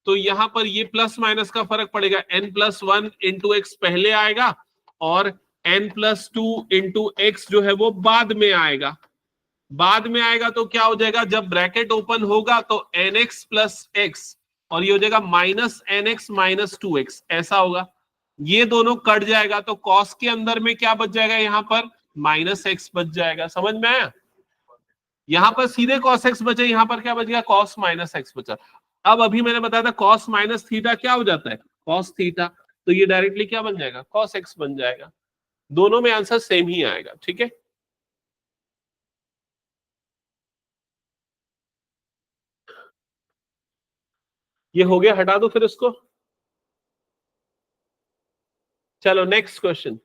तो यहां पर ये प्लस माइनस का फर्क पड़ेगा, n plus one into x पहले आएगा और n plus two into x जो है वो बाद में आएगा। बाद में आएगा तो क्या हो जाएगा, जब ब्रैकेट ओपन होगा तो एन एक्स प्लस एक्स और ये हो जाएगा minus n x minus two x, ऐसा होगा। ये दोनों कट जाएगा तो कॉस के अंदर में क्या बच जाएगा, यहां पर माइनस एक्स बच जाएगा, समझ में आया? यहां पर सीधे कॉस एक्स बचे, यहां पर क्या बच गया, कॉस माइनस एक्स बचा। अब अभी मैंने बताया था कॉस माइनस थीटा क्या हो जाता है, कॉस थीटा, तो ये डायरेक्टली क्या बन जाएगा, कॉस एक्स बन जाएगा। दोनों में आंसर सेम ही आएगा, ठीक है। ये हो गया, हटा दो फिर इसको। चलो नेक्स्ट क्वेश्चन।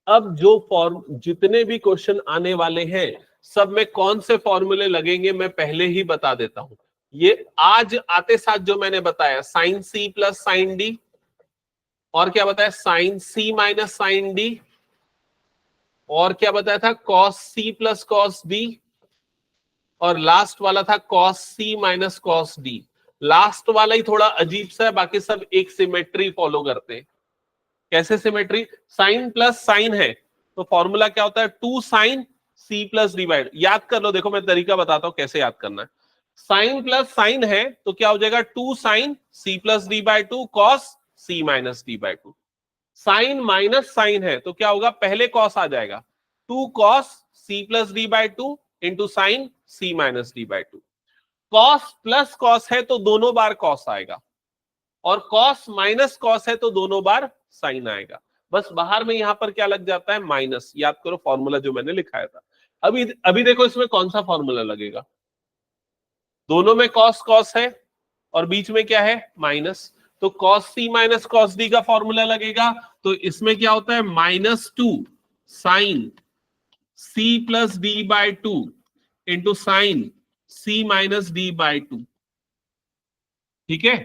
अब जो फॉर्म जितने भी क्वेश्चन आने वाले हैं सब में कौन से फॉर्मूले लगेंगे मैं पहले ही बता देता हूं। ये आज आते साथ जो मैंने बताया साइन सी प्लस साइन डी, और क्या बताया साइन सी माइनस साइन डी, और क्या बताया था कॉस सी प्लस कॉस डी, और लास्ट वाला था कॉस सी माइनस कॉस डी। लास्ट वाला ही थोड़ा अजीब सा है, बाकी सब एक सिमेट्री फॉलो करते हैं। कैसे सिमेट्री, साइन प्लस साइन है तो फॉर्मूला क्या होता है, two sine C plus d by, याद कर लो, देखो मैं तरीका बताता हूं कैसे याद करना है। साइन प्लस साइन है तो क्या हो जाएगा, two sine C plus d by two cos C minus d by two. Sine minus sine है तो क्या होगा, पहले कॉस आ जाएगा, two cos C plus d by two into sine C minus d by two. Cos plus cos है तो दोनों बार कॉस आएगा, और कॉस माइनस कॉस है तो दोनों बार साइन आएगा। बस बाहर में यहां पर क्या लग जाता है, माइनस। याद करो फॉर्मूला जो मैंने लिखाया था। अभी अभी देखो इसमें कौन सा फॉर्मूला लगेगा, दोनों में कॉस कॉस है और बीच में क्या है माइनस, तो कॉस सी माइनस कॉस डी का फॉर्मूला लगेगा। तो इसमें क्या होता है, minus two sine C plus d by two into sine C minus d by two. ठीक है,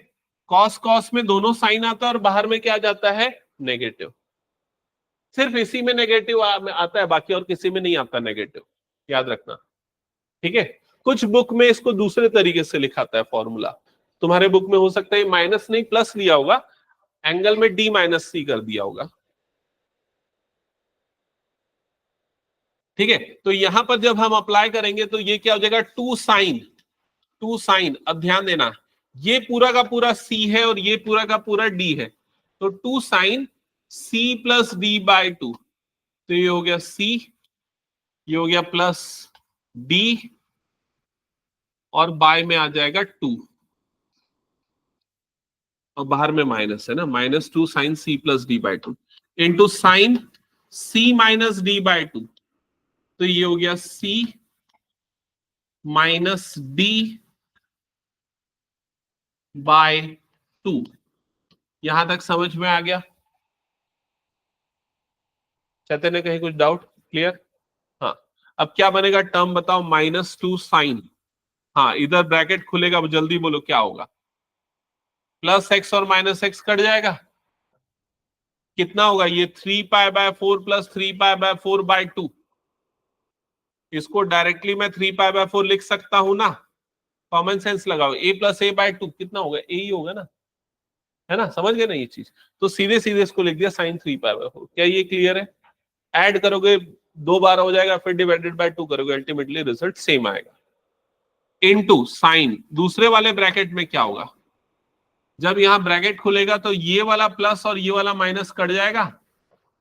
कॉस कॉस में दोनों साइन आता है और बाहर में क्या आ जाता है, नेगेटिव। सिर्फ इसी में नेगेटिव आता है, बाकी और किसी में नहीं आता नेगेटिव, याद रखना। ठीक है, कुछ बुक में इसको दूसरे तरीके से लिखाता है फॉर्मूला, तुम्हारे बुक में हो सकता है माइनस नहीं प्लस लिया होगा, एंगल में डी माइनस सी कर दिया होगा। ठीक है, तो यहां पर जब हम अप्लाई करेंगे तो ये क्या हो जाएगा, टू साइन, अब ध्यान देना, ये पूरा का पूरा सी है और ये पूरा का पूरा डी है, तो two sine C plus d by two, तो ये हो गया सी, ये हो गया प्लस डी, और बाय में आ जाएगा 2 और बाहर में माइनस है ना, -2 sine C plus d by 2 into sine C minus d by 2, तो ये हो गया सी माइनस डी बाय 2। यहां तक समझ में आ गया? चैतन्य कहीं कुछ डाउट? क्लियर? हाँ, अब क्या बनेगा टर्म बताओ, -2 साइन, हाँ इधर ब्रैकेट खुलेगा, अब जल्दी बोलो क्या होगा, प्लस एक्स और माइनस एक्स कट जाएगा, कितना होगा ये 3π/4 प्लस 3π/4/2। इसको डायरेक्टली मैं 3π/4 लिख सकता हूं ना, कॉमन सेंस लगाओ, a प्लस a/2 कितना होगा, a ही होगा ना, है ना, समझ गए ना ये चीज, तो सीधे सीधे इसको लिख दिया साइन 3π/4। क्या ये क्लियर है? ऐड करोगे 2 बार हो जाएगा, फिर डिवाइडेड बाय 2 करोगे, अल्टीमेटली रिजल्ट सेम आएगा। इनटू साइन दूसरे वाले ब्रैकेट में क्या होगा, जब यहां ब्रैकेट खुलेगा तो ये वाला प्लस और ये वाला माइनस कट जाएगा,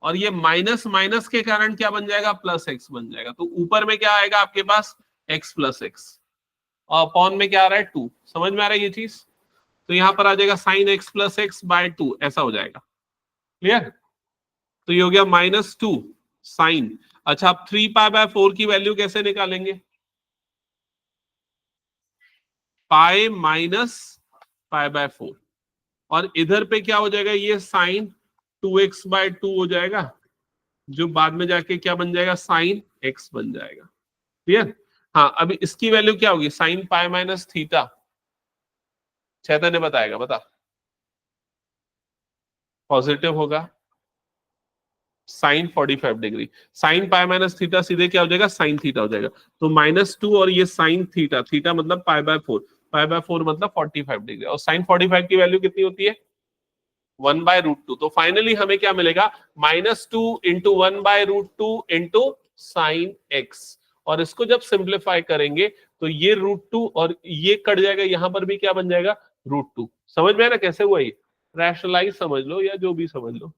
और ये माइनस माइनस के कारण क्या बन जाएगा, प्लस एक्स बन जाएगा, तो ऊपर में क्या आएगा आपके पास, एक्स प्लस एक्स, और अपॉन में क्या आ रहा है 2। समझ में आ रहा है ये चीज? तो यहां पर आ जाएगा sine x plus x by 2, ऐसा हो जाएगा। क्लियर? तो ये हो गया -2 साइन। अच्छा, आप 3π/4 की वैल्यू कैसे निकालेंगे, पाई माइनस π/4, और इधर पे क्या हो जाएगा, ये साइन 2x/2 हो जाएगा, जो बाद में जाके क्या बन जाएगा, साइन x बन जाएगा। क्लियर? हाँ, अभी इसकी वैल्यू क्या होगी, sine pi minus theta, Chaitanya ने बताएगा, बता। पॉजिटिव होगा, sine 45 degree, sine pi minus theta सीधे क्या हो जाएगा, साइन थीटा हो जाएगा, तो -2 और ये साइन थीटा, थीटा मतलब π/4, π/4 मतलब 45 डिग्री, और साइन 45 की वैल्यू कितनी होती है, 1/√2। तो फाइनली हमें क्या मिलेगा, -2 इंटू 1/√2 इंटू साइन एक्स, और इसको जब सिंप्लीफाई करेंगे तो ये √2 और ये कट जाएगा, यहां पर भी क्या बन जाएगा, √2। समझ में है ना कैसे हुआ ये, रैशनलाइज समझ लो या जो भी समझ लो।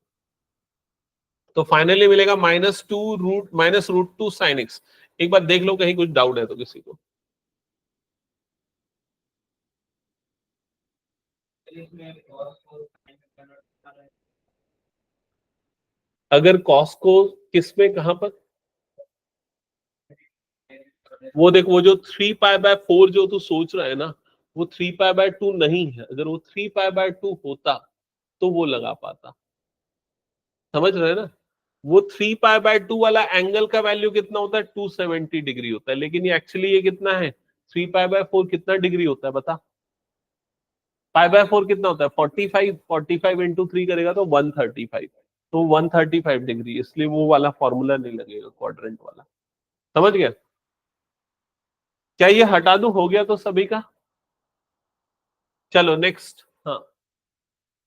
तो फाइनली मिलेगा -2 साइन एक्स। एक बार देख लो कहीं कुछ डाउट है तो किसी को। अगर कॉस को किसमें कहां पर, वो देख, वो जो 3π/4 जो तू सोच रहा है ना, वो 3π/2 नहीं है, अगर वो 3π/2 होता तो वो लगा पाता। समझ रहे हैं ना, वो 3π/2 वाला एंगल का वैल्यू कितना होता है, 270 डिग्री होता है, लेकिन ये एक्चुअली ये कितना है, 3π/4 कितना डिग्री होता है बता, π/4 कितना होता है, 45, 45 इंटू 3 करेगा तो 135, तो 135 डिग्री, इसलिए वो वाला फॉर्मूला नहीं लगेगा क्वाड्रेंट वाला। समझ गया? क्या ये हटा दूं, हो गया तो सभी का? चलो नेक्स्ट, हाँ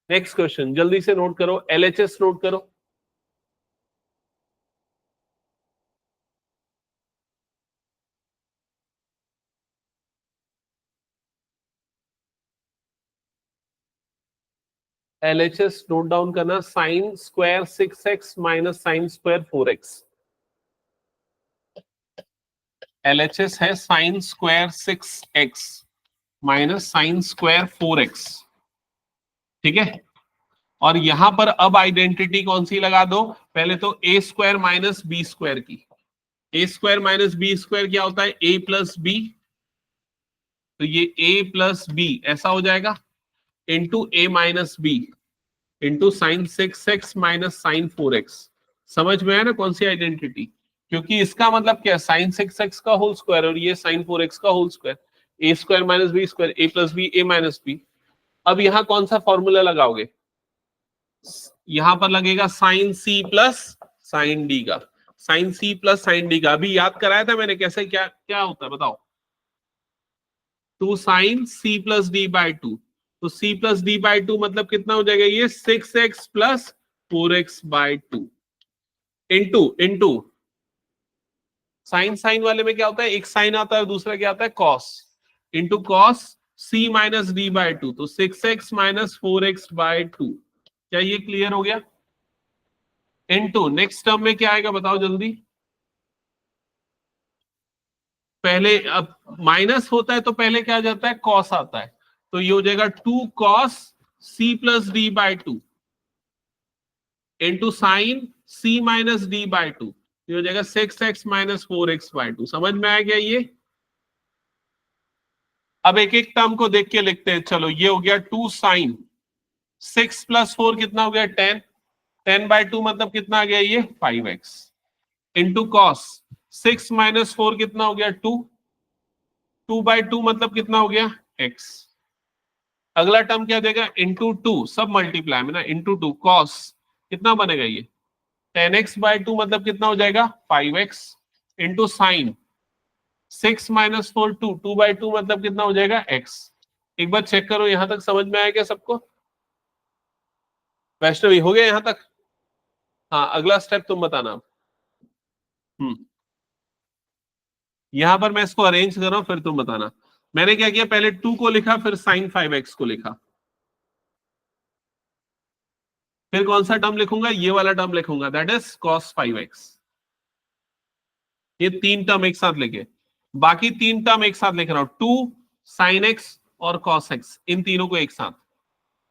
नेक्स्ट क्वेश्चन जल्दी से नोट करो, एलएचएस नोट करो। एलएचएस नोट डाउन करना, sine square 6x minus sine square 4x। LHS है sine square 6x minus sine square 4x। ठीक है, और यहां पर अब आइडेंटिटी कौन सी लगा दो, पहले तो ए स्क्वायर माइनस बी स्क्वायर की। ए स्क्वायर माइनस बी स्क्वायर क्या होता है, ए प्लस बी, तो ये ए प्लस बी ऐसा हो जाएगा, into A minus B into sine 6x minus sine 4x। समझ में आया ना कौन सी आइडेंटिटी, क्योंकि इसका मतलब क्या है, साइन 6x का होल स्क्वायर और ये साइन 4x का whole square, A square minus B square, A plus B A minus B. अब यहां कौन सा फॉर्मूला लगाओगे, यहां पर लगेगा साइन सी प्लस साइन डी का, साइन सी प्लस साइन डी का, अभी याद कराया था मैंने कैसे, क्या क्या होता है बताओ, 2 sine C plus d by 2, तो सी प्लस डी बाई 2 मतलब कितना हो जाएगा, ये 6x plus 4x by 2 into into sine, sine वाले में क्या होता है, एक साइन आता है दूसरा क्या आता है cos, into cos C minus d by 2, तो 6x माइनस 4x बाई 2। क्या ये क्लियर हो गया? इनटू नेक्स्ट टर्म में क्या आएगा बताओ जल्दी, पहले अब माइनस होता है तो पहले क्या आ जाता है, कॉस आता है, तो ये हो जाएगा 2 cos c plus d by 2 into sine c minus d by 2, ये हो जाएगा 6x माइनस 4x बाई 2। समझ में आ गया ये? अब एक एक टर्म को देख के लिखते हैं। चलो, ये हो गया 2 साइन 6 प्लस 4 कितना हो गया 10, 10 बाई 2 मतलब कितना आ गया ये 5x इंटू कॉस 6 माइनस 4 कितना हो गया 2, 2 बाई 2 मतलब कितना हो गया x। अगला टर्म क्या देगा, इंटू 2, सब मल्टीप्लाई में ना, इंटू 2 कॉस कितना बनेगा ये 10x बाई 2 मतलब कितना हो जाएगा 5x into sine 6 minus 4 2, 2 by 2 मतलब कितना हो जाएगा x। एक बार चेक करो यहां तक समझ में आया क्या सबको? वैष्णवी हो गया यहां तक? हाँ, अगला स्टेप तुम बताना। यहां पर मैं इसको अरेंज कर रहा हूं, फिर तुम बताना। मैंने क्या किया, पहले 2 को लिखा, फिर साइन 5x को लिखा, फिर कौन सा टर्म लिखूंगा, ये वाला टर्म लिखूंगा, दैट इज cos 5x। ये 3 टर्म एक साथ लिखे, बाकी 3 टर्म एक साथ लिख रहा हूं, 2 sin x और cos x, इन तीनों को एक साथ,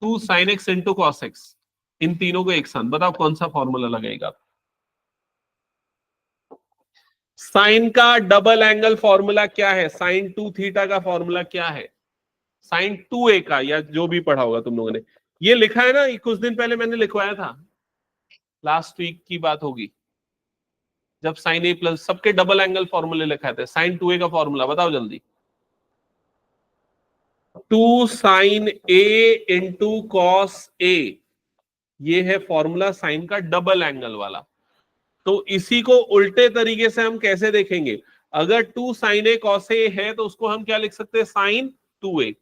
2 sin x into cos x, इन तीनों को एक साथ। बताओ कौन सा फॉर्मूला लगेगा? साइन का डबल एंगल फॉर्मूला क्या है, साइन 2 थीटा का फॉर्मूला क्या है, साइन 2a का, या जो भी पढ़ा होगा तुम लोगों ने। ये लिखा है ना, ये कुछ दिन पहले मैंने लिखवाया था, लास्ट वीक की बात होगी, जब साइन ए प्लस सबके डबल एंगल फॉर्मूले लिखा थे। साइन 2a का फॉर्मूला बताओ जल्दी। 2 sine A into cos A, ये है फॉर्मूला साइन का डबल एंगल वाला। तो इसी को उल्टे तरीके से हम कैसे देखेंगे, अगर 2 साइन ए कॉस ए है तो उसको हम क्या लिख सकते हैं, साइन 2a,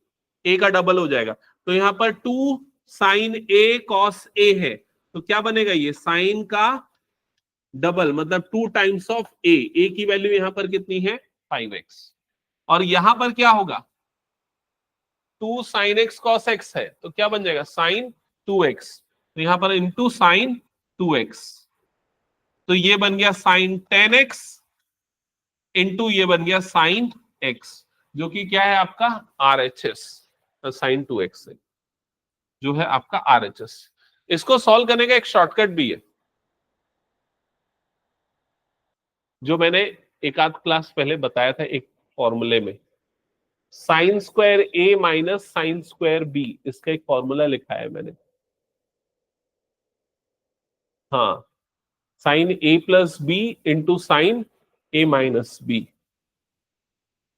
ए का डबल हो जाएगा। तो यहां पर 2 साइन ए कॉस ए है, तो क्या बनेगा ये साइन का डबल, मतलब 2 टाइम्स ऑफ ए की वैल्यू यहां पर कितनी है 5x, और यहां पर क्या होगा 2 साइन एक्स कॉस एक्स है, तो क्या बन जाएगा साइन 2x, तो यहां पर इंटू साइन 2x, तो ये बन गया साइन 10x इंटू ये बन गया साइन x, जो कि क्या है आपका RHS, साइन 2x है जो है आपका RHS। इसको सॉल्व करने का एक शॉर्टकट भी है, जो मैंने एक आध क्लास पहले बताया था एक फॉर्मूले में, साइन स्क्वायर ए माइनस साइन स्क्वायर बी, इसका एक फॉर्मूला लिखा है मैंने। हाँ, sign A plus B into sign A minus b,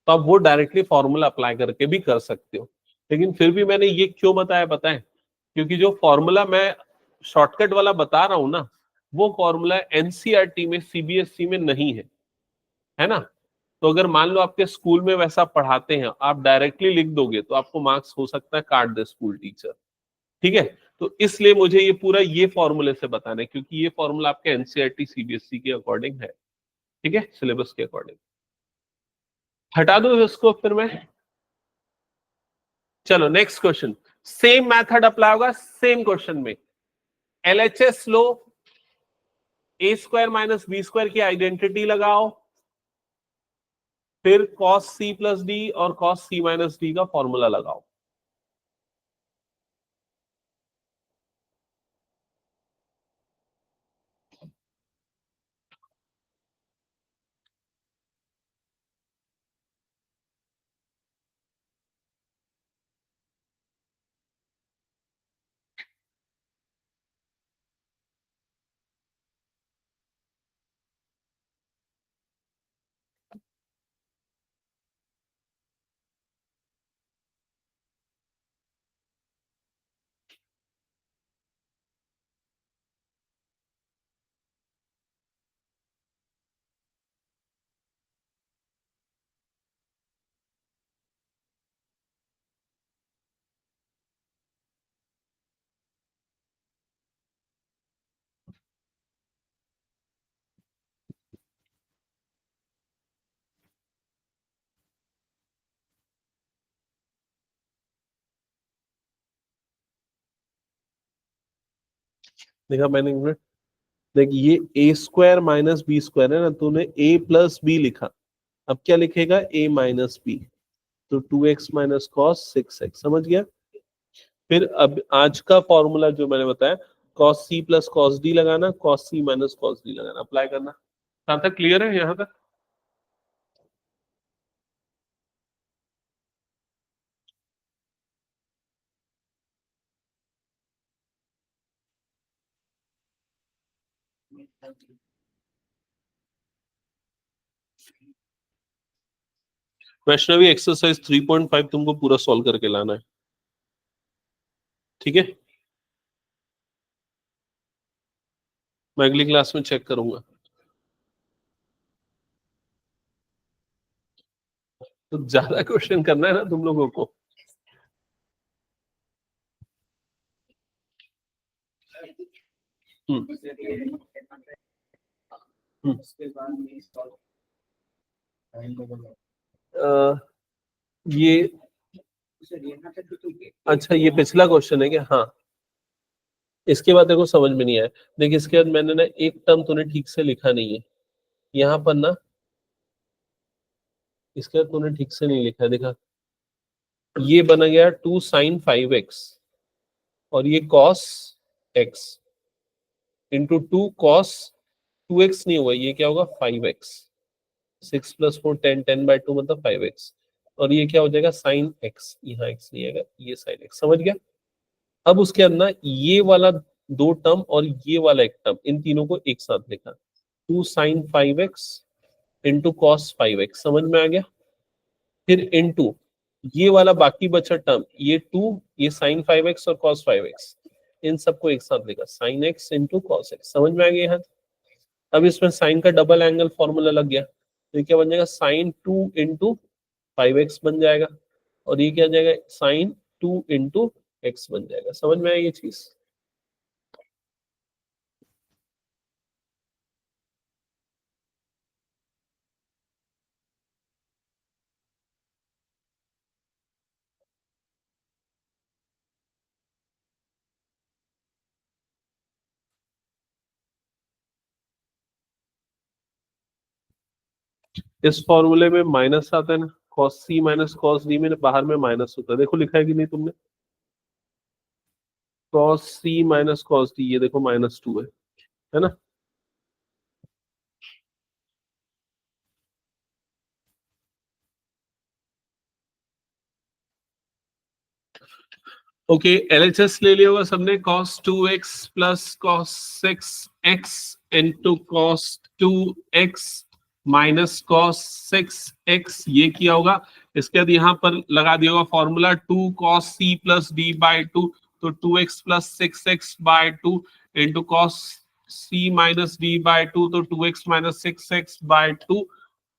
तो आप वो डायरेक्टली फॉर्मूला अप्लाई करके भी कर सकते हो। लेकिन फिर भी मैंने ये क्यों बताया पता है, क्योंकि जो फॉर्मूला मैं शॉर्टकट वाला बता रहा हूं ना, वो फॉर्मूला एनसीईआरटी में सीबीएसई में नहीं है ना। तो अगर मान लो आपके स्कूल में वैसा पढ़ाते हैं, आप डायरेक्टली लिख दोगे तो आपको मार्क्स हो सकता है काट दे स्कूल टीचर, ठीक है। तो इसलिए मुझे ये पूरा ये फॉर्मूले से बताना है, क्योंकि ये फॉर्मूला आपके एनसीईआरटी सीबीएसई के अकॉर्डिंग है, ठीक है, सिलेबस के अकॉर्डिंग। हटा दो इसको फिर मैं। चलो next question, same method apply होगा सेम क्वेश्चन में। एलएचएस लो, ए स्क्वायर माइनस बी स्क्वायर की आइडेंटिटी लगाओ, फिर cos c प्लस डी और cos c माइनस डी का फॉर्मूला लगाओ। देखा मैंने, देख ये ए स्क्वायर माइनस बी स्क्वायर है ना, तूने ए प्लस बी लिखा, अब क्या लिखेगा, a माइनस बी, तो 2x माइनस कॉस 6x, समझ गया। फिर अब आज का फॉर्मूला जो मैंने बताया, कॉस सी प्लस कॉस डी लगाना, कॉस सी माइनस कॉस डी लगाना, अप्लाई करना। कहां तक क्लियर है यहाँ तक? वैष्णवी एक्सरसाइज 3.5 तुमको पूरा सॉल्व करके लाना है, ठीक है? मैं अगली क्लास में चेक करूंगा। तो ज्यादा क्वेश्चन करना है ना तुम लोगों को। हम्म अ, ये अच्छा, ये पिछला क्वेश्चन है क्या? हाँ, इसके बाद देखो समझ में नहीं आया। देखिए इसके बाद मैंने ना एक टर्म तूने ठीक से लिखा नहीं है यहाँ पर ना, इसके बाद तूने ठीक से नहीं लिखा है, देखा, ये बना गया 2 sin 5x, और ये cos x into 2 cos 2x नहीं होगा, ये क्या होगा 5x, 6 + 4 10, 10/2 मतलब 5x, और ये क्या हो जाएगा साइन x, यहाँ x नहीं आएगा, ये साइन x, समझ गया। अब उसके अंदर ना ये वाला दो टर्म और ये वाला एक टर्म, इन तीनों को एक साथ लिखा, 2 sin 5x into cos 5x, समझ में आ गया। फिर इनटू ये वाला बाकी बचा टर्म, ये 2, ये साइन 5x और कॉस 5x, इन सबको एक साथ लिखा, sine x into cos x, समझ में आ गया यहाँ। अब इसमें साइन का डबल एंगल फॉर्मूला लग गया, तो ये क्या बन जाएगा, साइन 2 इंटू 5x बन जाएगा, और ये क्या आ जाएगा, साइन 2 इंटू x बन जाएगा, समझ में आई ये चीज। इस फॉर्मूले में माइनस आता है ना, cos c minus cos d में बाहर में माइनस होता है, देखो लिखा है कि नहीं तुमने, cos c minus cos d, ये देखो -2 है ना। ओके, एलएचएस ले लिया होगा सबने, cos 2x plus cos 6x into cos 2x minus cos 6x, ये किया होगा। इसके बाद यहाँ पर लगा दिया होगा formula 2 cos c plus d/2, तो 2x plus 6x by 2 into cos c minus d/2, तो 2x minus 6x by 2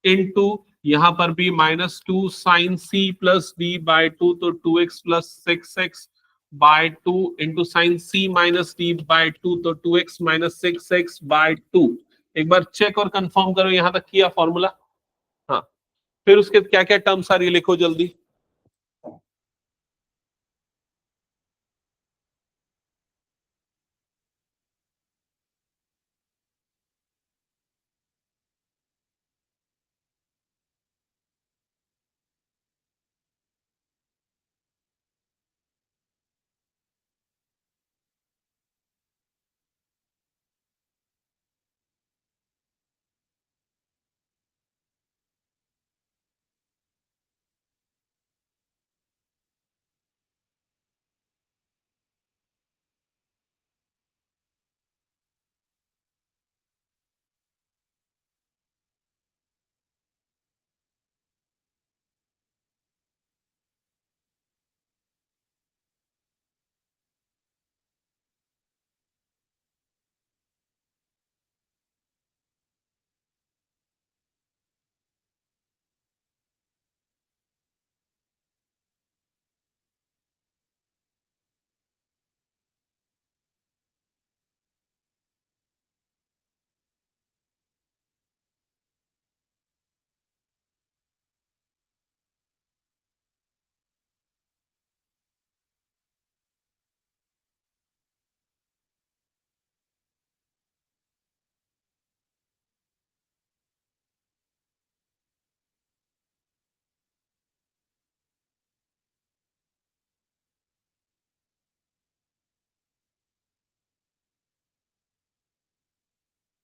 into यहाँ पर भी -2 साइन सी प्लस d/2, तो 2x plus 6x by 2 into sine C minus d/2, तो 2x minus 6x by 2। एक बार check और confirm करो, यहां तक किया फॉर्मूला? हाँ, फिर उसके क्या क्या टर्म्स आ रही है लिखो जल्दी।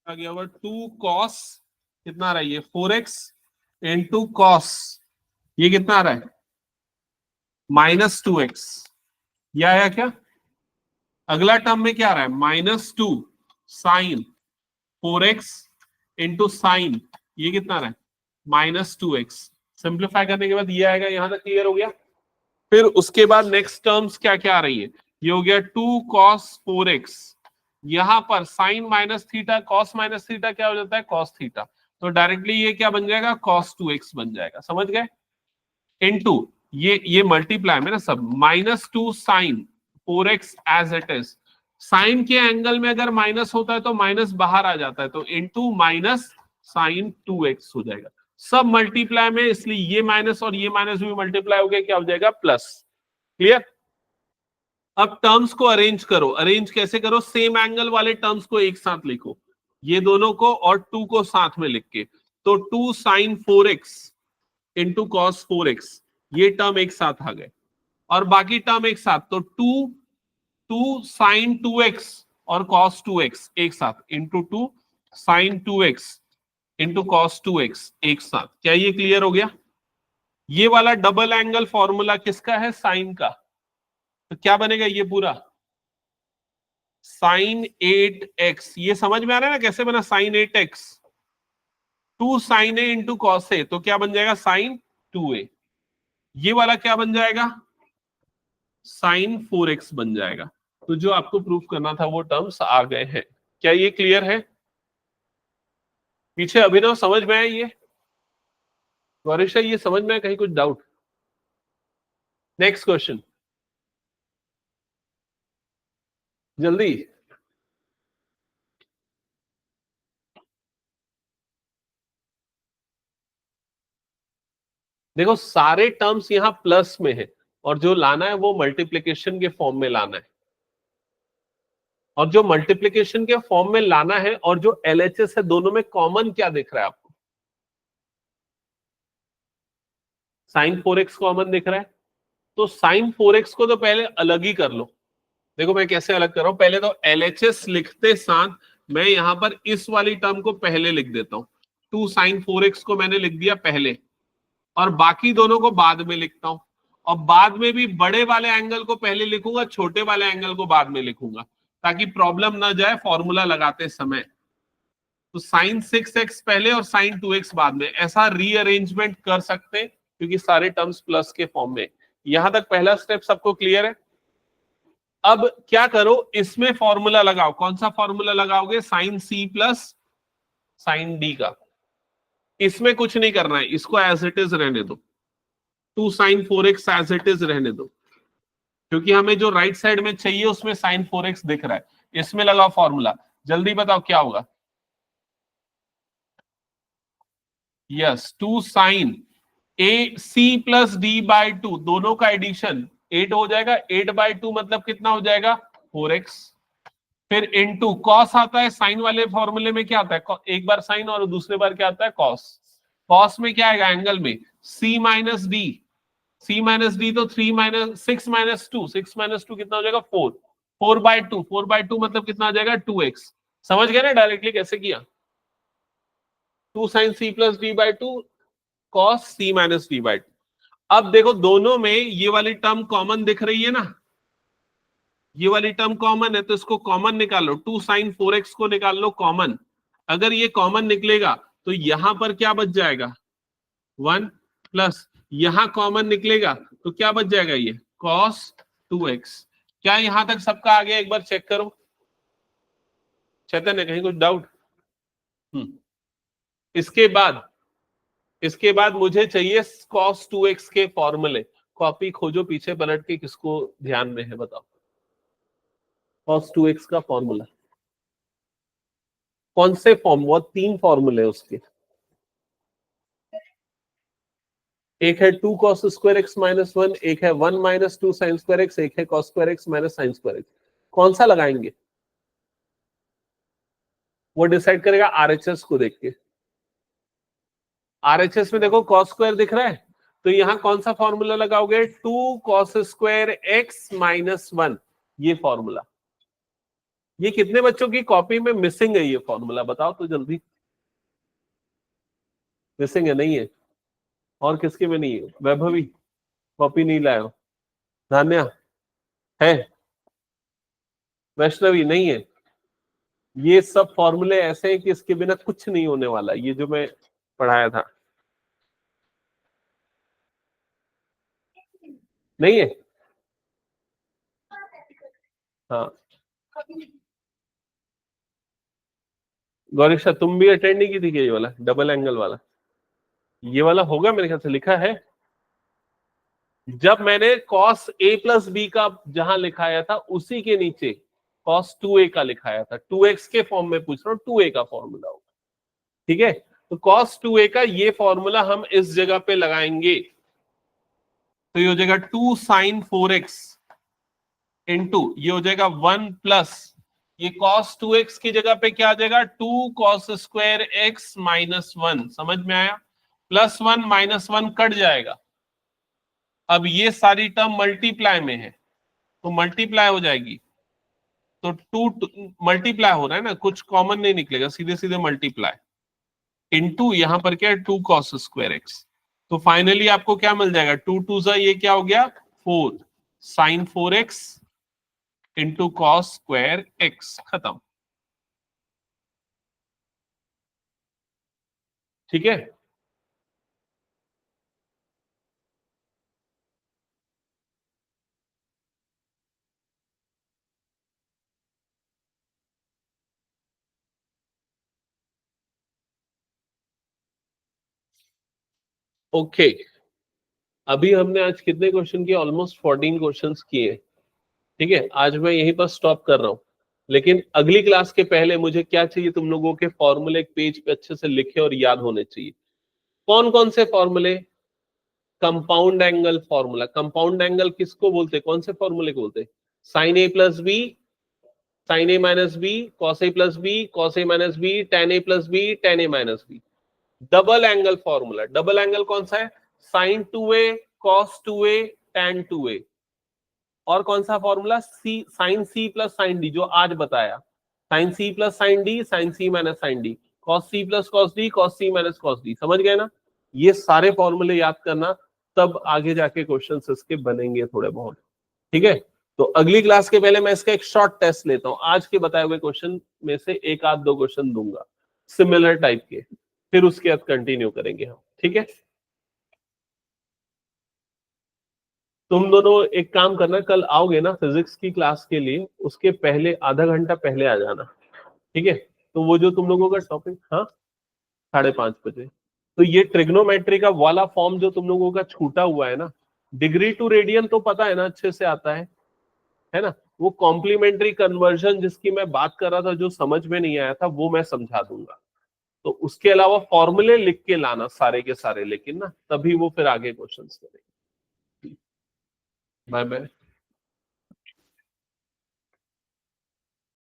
आ गया हुआ 2 cos कितना आ रहा है ये 4x इंटू कॉस, ये कितना आ रहा है -2x, ये आया क्या? अगला टर्म में क्या आ रहा है -2 साइन 4x इंटू साइन, ये कितना आ रहा है -2x। सिंप्लीफाई करने के बाद ये आएगा, यहां तक क्लियर हो गया। फिर उसके बाद नेक्स्ट टर्म्स क्या क्या आ रही है, ये हो गया 2 cos 4x, यहां पर sine minus theta cos minus theta क्या हो जाता है cos थीटा, तो डायरेक्टली ये क्या बन जाएगा cos 2x बन जाएगा, समझ गए। इनटू ये मल्टीप्लाई में ना सब, -2 sine 4x as it is, sine के एंगल में अगर माइनस होता है तो माइनस बाहर आ जाता है, तो इनटू माइनस साइन 2x हो जाएगा, सब मल्टीप्लाई में, इसलिए ये माइनस और ये माइनस भी मल्टीप्लाई हो गया, क्या हो जाएगा प्लस। क्लियर। अब टर्म्स को अरेंज करो, अरेंज कैसे करो, सेम एंगल वाले टर्म्स को एक साथ लिखो, ये दोनों को और 2 को साथ में लिख के, तो 2 sine 4x into cos 4x, ये टर्म एक साथ आ गए, और बाकी टर्म एक साथ, तो 2 साइन 2x और cos 2x एक साथ, into 2 sign 2x into cos 2x एक साथ। क्या ये क्लियर हो गया? ये वाला डबल एंगल फॉर्मूला किसका है, साइन का, तो क्या बनेगा ये पूरा साइन 8x, ये समझ में आ रहा है ना कैसे बना sign 8x, 2 sine A into cos A, तो क्या बन जाएगा साइन 2a, ये वाला क्या बन जाएगा साइन 4x बन जाएगा। तो जो आपको प्रूफ करना था वो टर्म्स आ गए हैं। क्या ये क्लियर है? पीछे अभिनव समझ में आया ये? गौरीशा ये समझ में आया, कहीं कुछ डाउट? नेक्स्ट क्वेश्चन जल्दी। देखो सारे टर्म्स यहां प्लस में है, और जो लाना है वो मल्टीप्लिकेशन के फॉर्म में लाना है, और जो मल्टीप्लिकेशन के फॉर्म में लाना है और जो एलएचएस है, दोनों में कॉमन क्या दिख रहा है आपको? साइन 4x कॉमन दिख रहा है, तो साइन 4x को तो पहले अलग ही कर लो। देखो मैं कैसे अलग कर रहा हूं, पहले तो एलएचएस लिखते साथ मैं यहां पर इस वाली टर्म को पहले लिख देता हूं, 2 साइन 4x को मैंने लिख दिया पहले, और बाकी दोनों को बाद में लिखता हूं, और बाद में भी बड़े वाले एंगल को पहले लिखूंगा, छोटे वाले एंगल को बाद में लिखूंगा, ताकि प्रॉब्लम ना जाए फॉर्मूला लगाते समय। तो साइन 6x पहले और साइन 2x बाद में, ऐसा रीअरेंजमेंट कर सकते हैं क्योंकि सारे टर्म्स प्लस के फॉर्म में। यहां तक पहला स्टेप सबको क्लियर है? अब क्या करो, इसमें फॉर्मूला लगाओ, कौन सा फॉर्मूला लगाओगे, sine c plus sine d का। इसमें कुछ नहीं करना है, इसको एज इट इज रहने दो, 2 sine 4x as it is रहने दो, क्योंकि हमें जो राइट साइड में चाहिए उसमें साइन 4x दिख रहा है। इसमें लगाओ फॉर्मूला, जल्दी बताओ क्या होगा। Yes 2 sine a c plus d by 2, दोनों का एडिशन 8 हो जाएगा, 8/2 मतलब कितना हो जाएगा 4x। फिर इनटू कॉस आता है, साइन वाले फॉर्मूले में क्या आता है, एक बार साइन और दूसरे बार क्या आता है कॉस। कॉस में क्या आएगा एंगल में, c minus D, c minus D तो 6 माइनस 2, 6 माइनस 2 कितना हो जाएगा 4, 4/2, 4/2 मतलब कितना आ जाएगा 2x। समझ गए ना डायरेक्टली कैसे किया, 2 sine c plus d by 2 cos c minus d by 2। अब देखो दोनों में ये वाली टर्म कॉमन दिख रही है ना, ये वाली टर्म कॉमन है, तो इसको कॉमन निकालो, 2 साइन 4x को निकाल लो कॉमन। अगर ये कॉमन निकलेगा तो यहां पर क्या बच जाएगा 1 प्लस, यहां कॉमन निकलेगा तो क्या बच जाएगा ये cos 2x। क्या यहां तक सबका आ गया, एक बार चेक करो। चैतन्य कहीं कुछ डाउट? इसके बाद मुझे चाहिए cos 2x के फॉर्मूले, कॉपी खोजो पीछे पलट के, किसको ध्यान में है बताओ cos 2x का फॉर्मूला कौन से फॉर्म, वो 3 फॉर्मूले उसके, एक है 2 cos स्क्वायर x माइनस 1, एक है 1 माइनस 2 साइन स्क्वायर x, एक है cos square x minus sine square x। कौन सा लगाएंगे वो डिसाइड करेगा आरएचएस को देख के। आरएचएस में देखो cos स्क्वायर दिख रहा है, तो यहां कौन सा फॉर्मूला लगाओगे, 2 cos स्क्वायर x माइनस 1, ये फॉर्मूला। ये कितने बच्चों की कॉपी में मिसिंग है ये फॉर्मूला, बताओ तो जल्दी। मिसिंग है, नहीं है? और किसके में नहीं है? वैभवी कॉपी नहीं लाए हो? धान्या है? वैष्णवी नहीं है? ये सब फॉर्मूले ऐसे हैं कि इसके बिना कुछ नहीं होने वाला, ये जो मैं पढ़ाया था। नहीं है? हाँ, गौरीक्षा तुम भी अटेंड नहीं की थी क्या ये वाला डबल एंगल वाला? ये वाला होगा मेरे ख्याल से, लिखा है। जब मैंने cos a प्लस बी का जहां लिखाया था उसी के नीचे cos 2a का लिखाया था, 2x के फॉर्म में पूछ रहा हूँ, 2a का फॉर्मूला होगा। ठीक है, तो cos 2a का ये फॉर्मूला हम इस जगह पे लगाएंगे, तो ये हो जाएगा 2 sin 4x इंटू ये हो जाएगा 1 प्लस ये cos 2x की जगह पे क्या आ जाएगा 2 cos स्क्वायर x माइनस 1। समझ में आया? प्लस 1 माइनस 1 कट जाएगा। अब ये सारी टर्म मल्टीप्लाई में है तो मल्टीप्लाई हो जाएगी, तो 2 मल्टीप्लाई हो रहा है ना, कुछ कॉमन नहीं निकलेगा, सीधे सीधे मल्टीप्लाई इनटू यहां पर क्या है 2 cos स्क्वायर x। तो फाइनली आपको क्या मिल जाएगा, 2 2 सा ये क्या हो गया 4 sin 4x into cos square x, खत्म। ठीक है, ओके। अभी हमने आज कितने क्वेश्चन किए? ऑलमोस्ट 14 क्वेश्चंस किए। ठीक है, आज मैं यहीं पर स्टॉप कर रहा हूं, लेकिन अगली क्लास के पहले मुझे क्या चाहिए, तुम लोगों के फॉर्मूले एक पेज पे अच्छे से लिखे और याद होने चाहिए। कौन कौन से फॉर्मूले? Compound angle formula. Compound angle किसको बोलते हैं, कौन से फॉर्मूले को बोलते हैं? Sine A plus B, sine A minus B, cos A plus B, cos A minus B, tan A plus B, tan A minus B. Double angle formula. Double angle कौन सा है? Sine 2a, cos 2a, tan 2a। और कौन सा formula? C sine सी plus sine D, जो आज बताया। Sine सी plus sine D, sine सी minus sine D, cos सी plus cos D, cos सी minus cos D. समझ गए ना? ये सारे फॉर्मूले याद करना, तब आगे जाके क्वेश्चन इसके बनेंगे थोड़े बहुत। ठीक है, तो अगली क्लास के पहले मैं इसका एक शॉर्ट टेस्ट लेता हूं, आज के बताए हुए क्वेश्चन में से एक आध दो क्वेश्चन दूंगा सिमिलर टाइप के, फिर उसके बाद कंटिन्यू करेंगे हम। ठीक है, तुम दोनों एक काम करना, कल आओगे ना फिजिक्स की क्लास के लिए, उसके पहले आधा घंटा पहले आ जाना। ठीक है, तो वो जो तुम लोगों का टॉपिक, हाँ 5:30 बजे, तो ये ट्रिग्नोमेट्री का वाला फॉर्म जो तुम लोगों का छूटा हुआ है ना, डिग्री टू रेडियन तो पता है ना, अच्छे से आता है ना? वो कॉम्प्लीमेंट्री कन्वर्जन जिसकी मैं बात कर रहा था, जो समझ में नहीं आया था, वो मैं समझा दूंगा। तो उसके अलावा फॉर्मूले लिख के लाना सारे के सारे, लेकिन ना तभी वो फिर आगे क्वेश्चंस करेंगे। Bye bye.